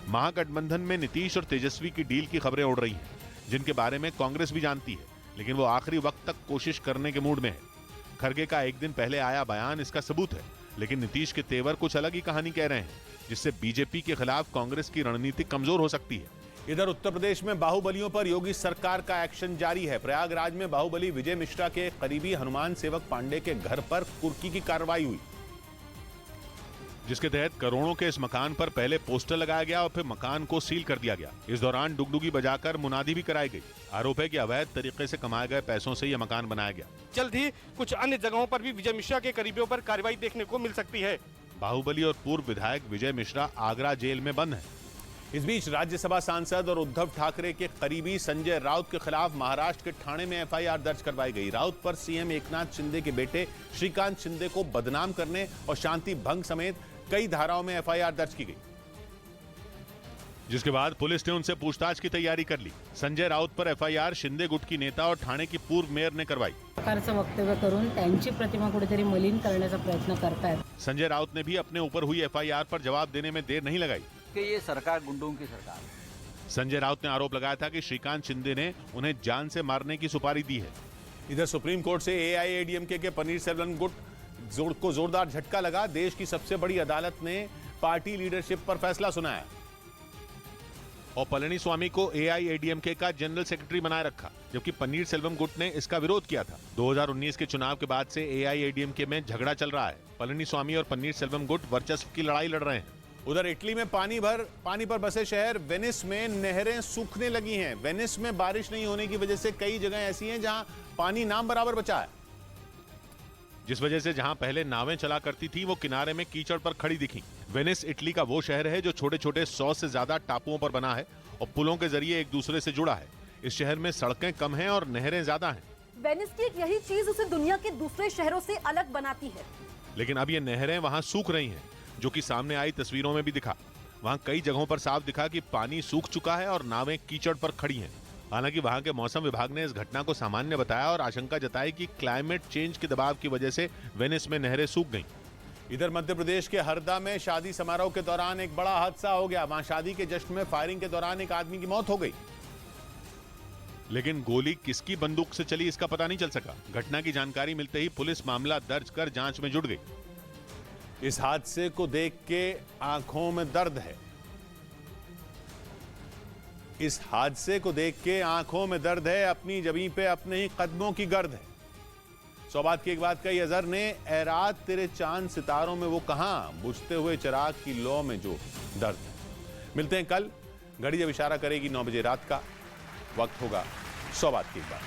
महागठबंधन में नीतीश और तेजस्वी की डील की खबरें उड़ रही हैं, जिनके बारे में कांग्रेस भी जानती है, लेकिन वो आखिरी वक्त तक कोशिश करने के मूड में है। खरगे का एक दिन पहले आया बयान इसका सबूत है, लेकिन नीतीश के तेवर कुछ अलग ही कहानी कह रहे हैं, जिससे बीजेपी के खिलाफ कांग्रेस की रणनीति कमजोर हो सकती है। इधर उत्तर प्रदेश में बाहुबलियों पर योगी सरकार का एक्शन जारी है। प्रयागराज में बाहुबली विजय मिश्रा के करीबी हनुमान सेवक पांडे के घर पर कुर्की की कार्रवाई हुई, जिसके तहत करोड़ों के इस मकान पर पहले पोस्टर लगाया गया और फिर मकान को सील कर दिया गया। इस दौरान डुगडुगी बजाकर मुनादी भी कराई गई। आरोप है कि अवैध तरीके से कमाए गए पैसों से यह मकान बनाया गया। जल्द ही कुछ अन्य जगहों पर भी विजय मिश्रा के करीबियों पर कार्रवाई देखने को मिल सकती है। बाहुबली और पूर्व विधायक विजय मिश्रा आगरा जेल में बंद हैं। इस बीच राज्यसभा सांसद और उद्धव ठाकरे के करीबी संजय राउत के खिलाफ महाराष्ट्र के ठाणे में एफआईआर दर्ज करवाई गई। राउत पर सीएम एकनाथ शिंदे के बेटे श्रीकांत शिंदे को बदनाम करने और शांति भंग समेत कई धाराओं में एफआईआर दर्ज की गई, जिसके बाद पुलिस ने उनसे पूछताछ की तैयारी कर ली। संजय राउत पर एफआईआर शिंदे गुट की नेता और ठाणे की पूर्व मेयर ने करवाई। प्रकारचं वक्तव्य करून त्यांची प्रतिमा कुठेतरी मलिन करण्याचा प्रयत्न करतायत। संजय राउत ने भी अपने ऊपर हुई एफआईआर पर जवाब देने में देर नहीं लगाई कि ये सरकार गुंडों की सरकार है। संजय राउत ने आरोप लगाया था कि श्रीकांत शिंदे ने उन्हें जान से मारने की सुपारी दी है। इधर सुप्रीम कोर्ट से एआईएडीएमके के पनीरसेल्वम गुट को जोरदार झटका लगा। देश की सबसे बड़ी अदालत ने पार्टी लीडरशिप पर फैसला सुनाया और पलनीस्वामी को एआईएडीएमके का जनरल सेक्रेटरी बनाए रखा, जबकि पनीरसेल्वम गुट ने इसका विरोध किया था। 2019 के चुनाव के बाद से एआईएडीएमके में झगड़ा चल रहा है। पलनीस्वामी और पनीरसेल्वम गुट वर्चस्व की लड़ाई लड़ रहे हैं। उधर इटली में पानी पर बसे शहर वेनिस में नहरें सूखने लगी हैं। वेनिस में बारिश नहीं होने की वजह से कई जगह ऐसी हैं जहां पानी नाम बराबर बचा है, जिस वजह से जहां पहले नावें चला करती थी वो किनारे में कीचड़ पर खड़ी दिखी। वेनिस इटली का वो शहर है जो छोटे छोटे 100 से ज्यादा टापुओं पर बना है और पुलों के जरिए एक दूसरे से जुड़ा है। इस शहर में सड़कें कम हैं और नहरें ज्यादा हैं। वेनिस की एक यही चीज उसे दुनिया के दूसरे शहरों से अलग बनाती है। लेकिन अब ये नहरें वहां सूख रही हैं, जो कि सामने आई तस्वीरों में भी दिखा। वहां कई जगहों पर साफ दिखा कि पानी सूख चुका है और नावें कीचड़ पर खड़ी हैं। हालांकि वहां के मौसम विभाग ने इस घटना को सामान्य बताया और आशंका जताई कि क्लाइमेट चेंज के दबाव की वजह से वेनिस में नहरें सूख गईं। इधर मध्य प्रदेश के हरदा में शादी समारोह के दौरान एक बड़ा हादसा हो गया। वहां शादी के जश्न में फायरिंग के दौरान एक आदमी की मौत हो गई, लेकिन गोली किसकी बंदूक से चली इसका पता नहीं चल सका। घटना की जानकारी मिलते ही पुलिस मामला दर्ज कर जांच में जुट गई। इस हादसे को देख के आंखों में दर्द है। इस हादसे को देख के आंखों में दर्द है, अपनी जमीन पे अपने ही कदमों की गर्द है। सौबात की एक बात कही अजहर ने, ए रात तेरे चांद सितारों में वो कहां, बुझते हुए चिराग की लौ में जो दर्द है। मिलते हैं कल, घड़ी जब इशारा करेगी 9 बजे रात का। वक्त होगा सौबात की एक बात।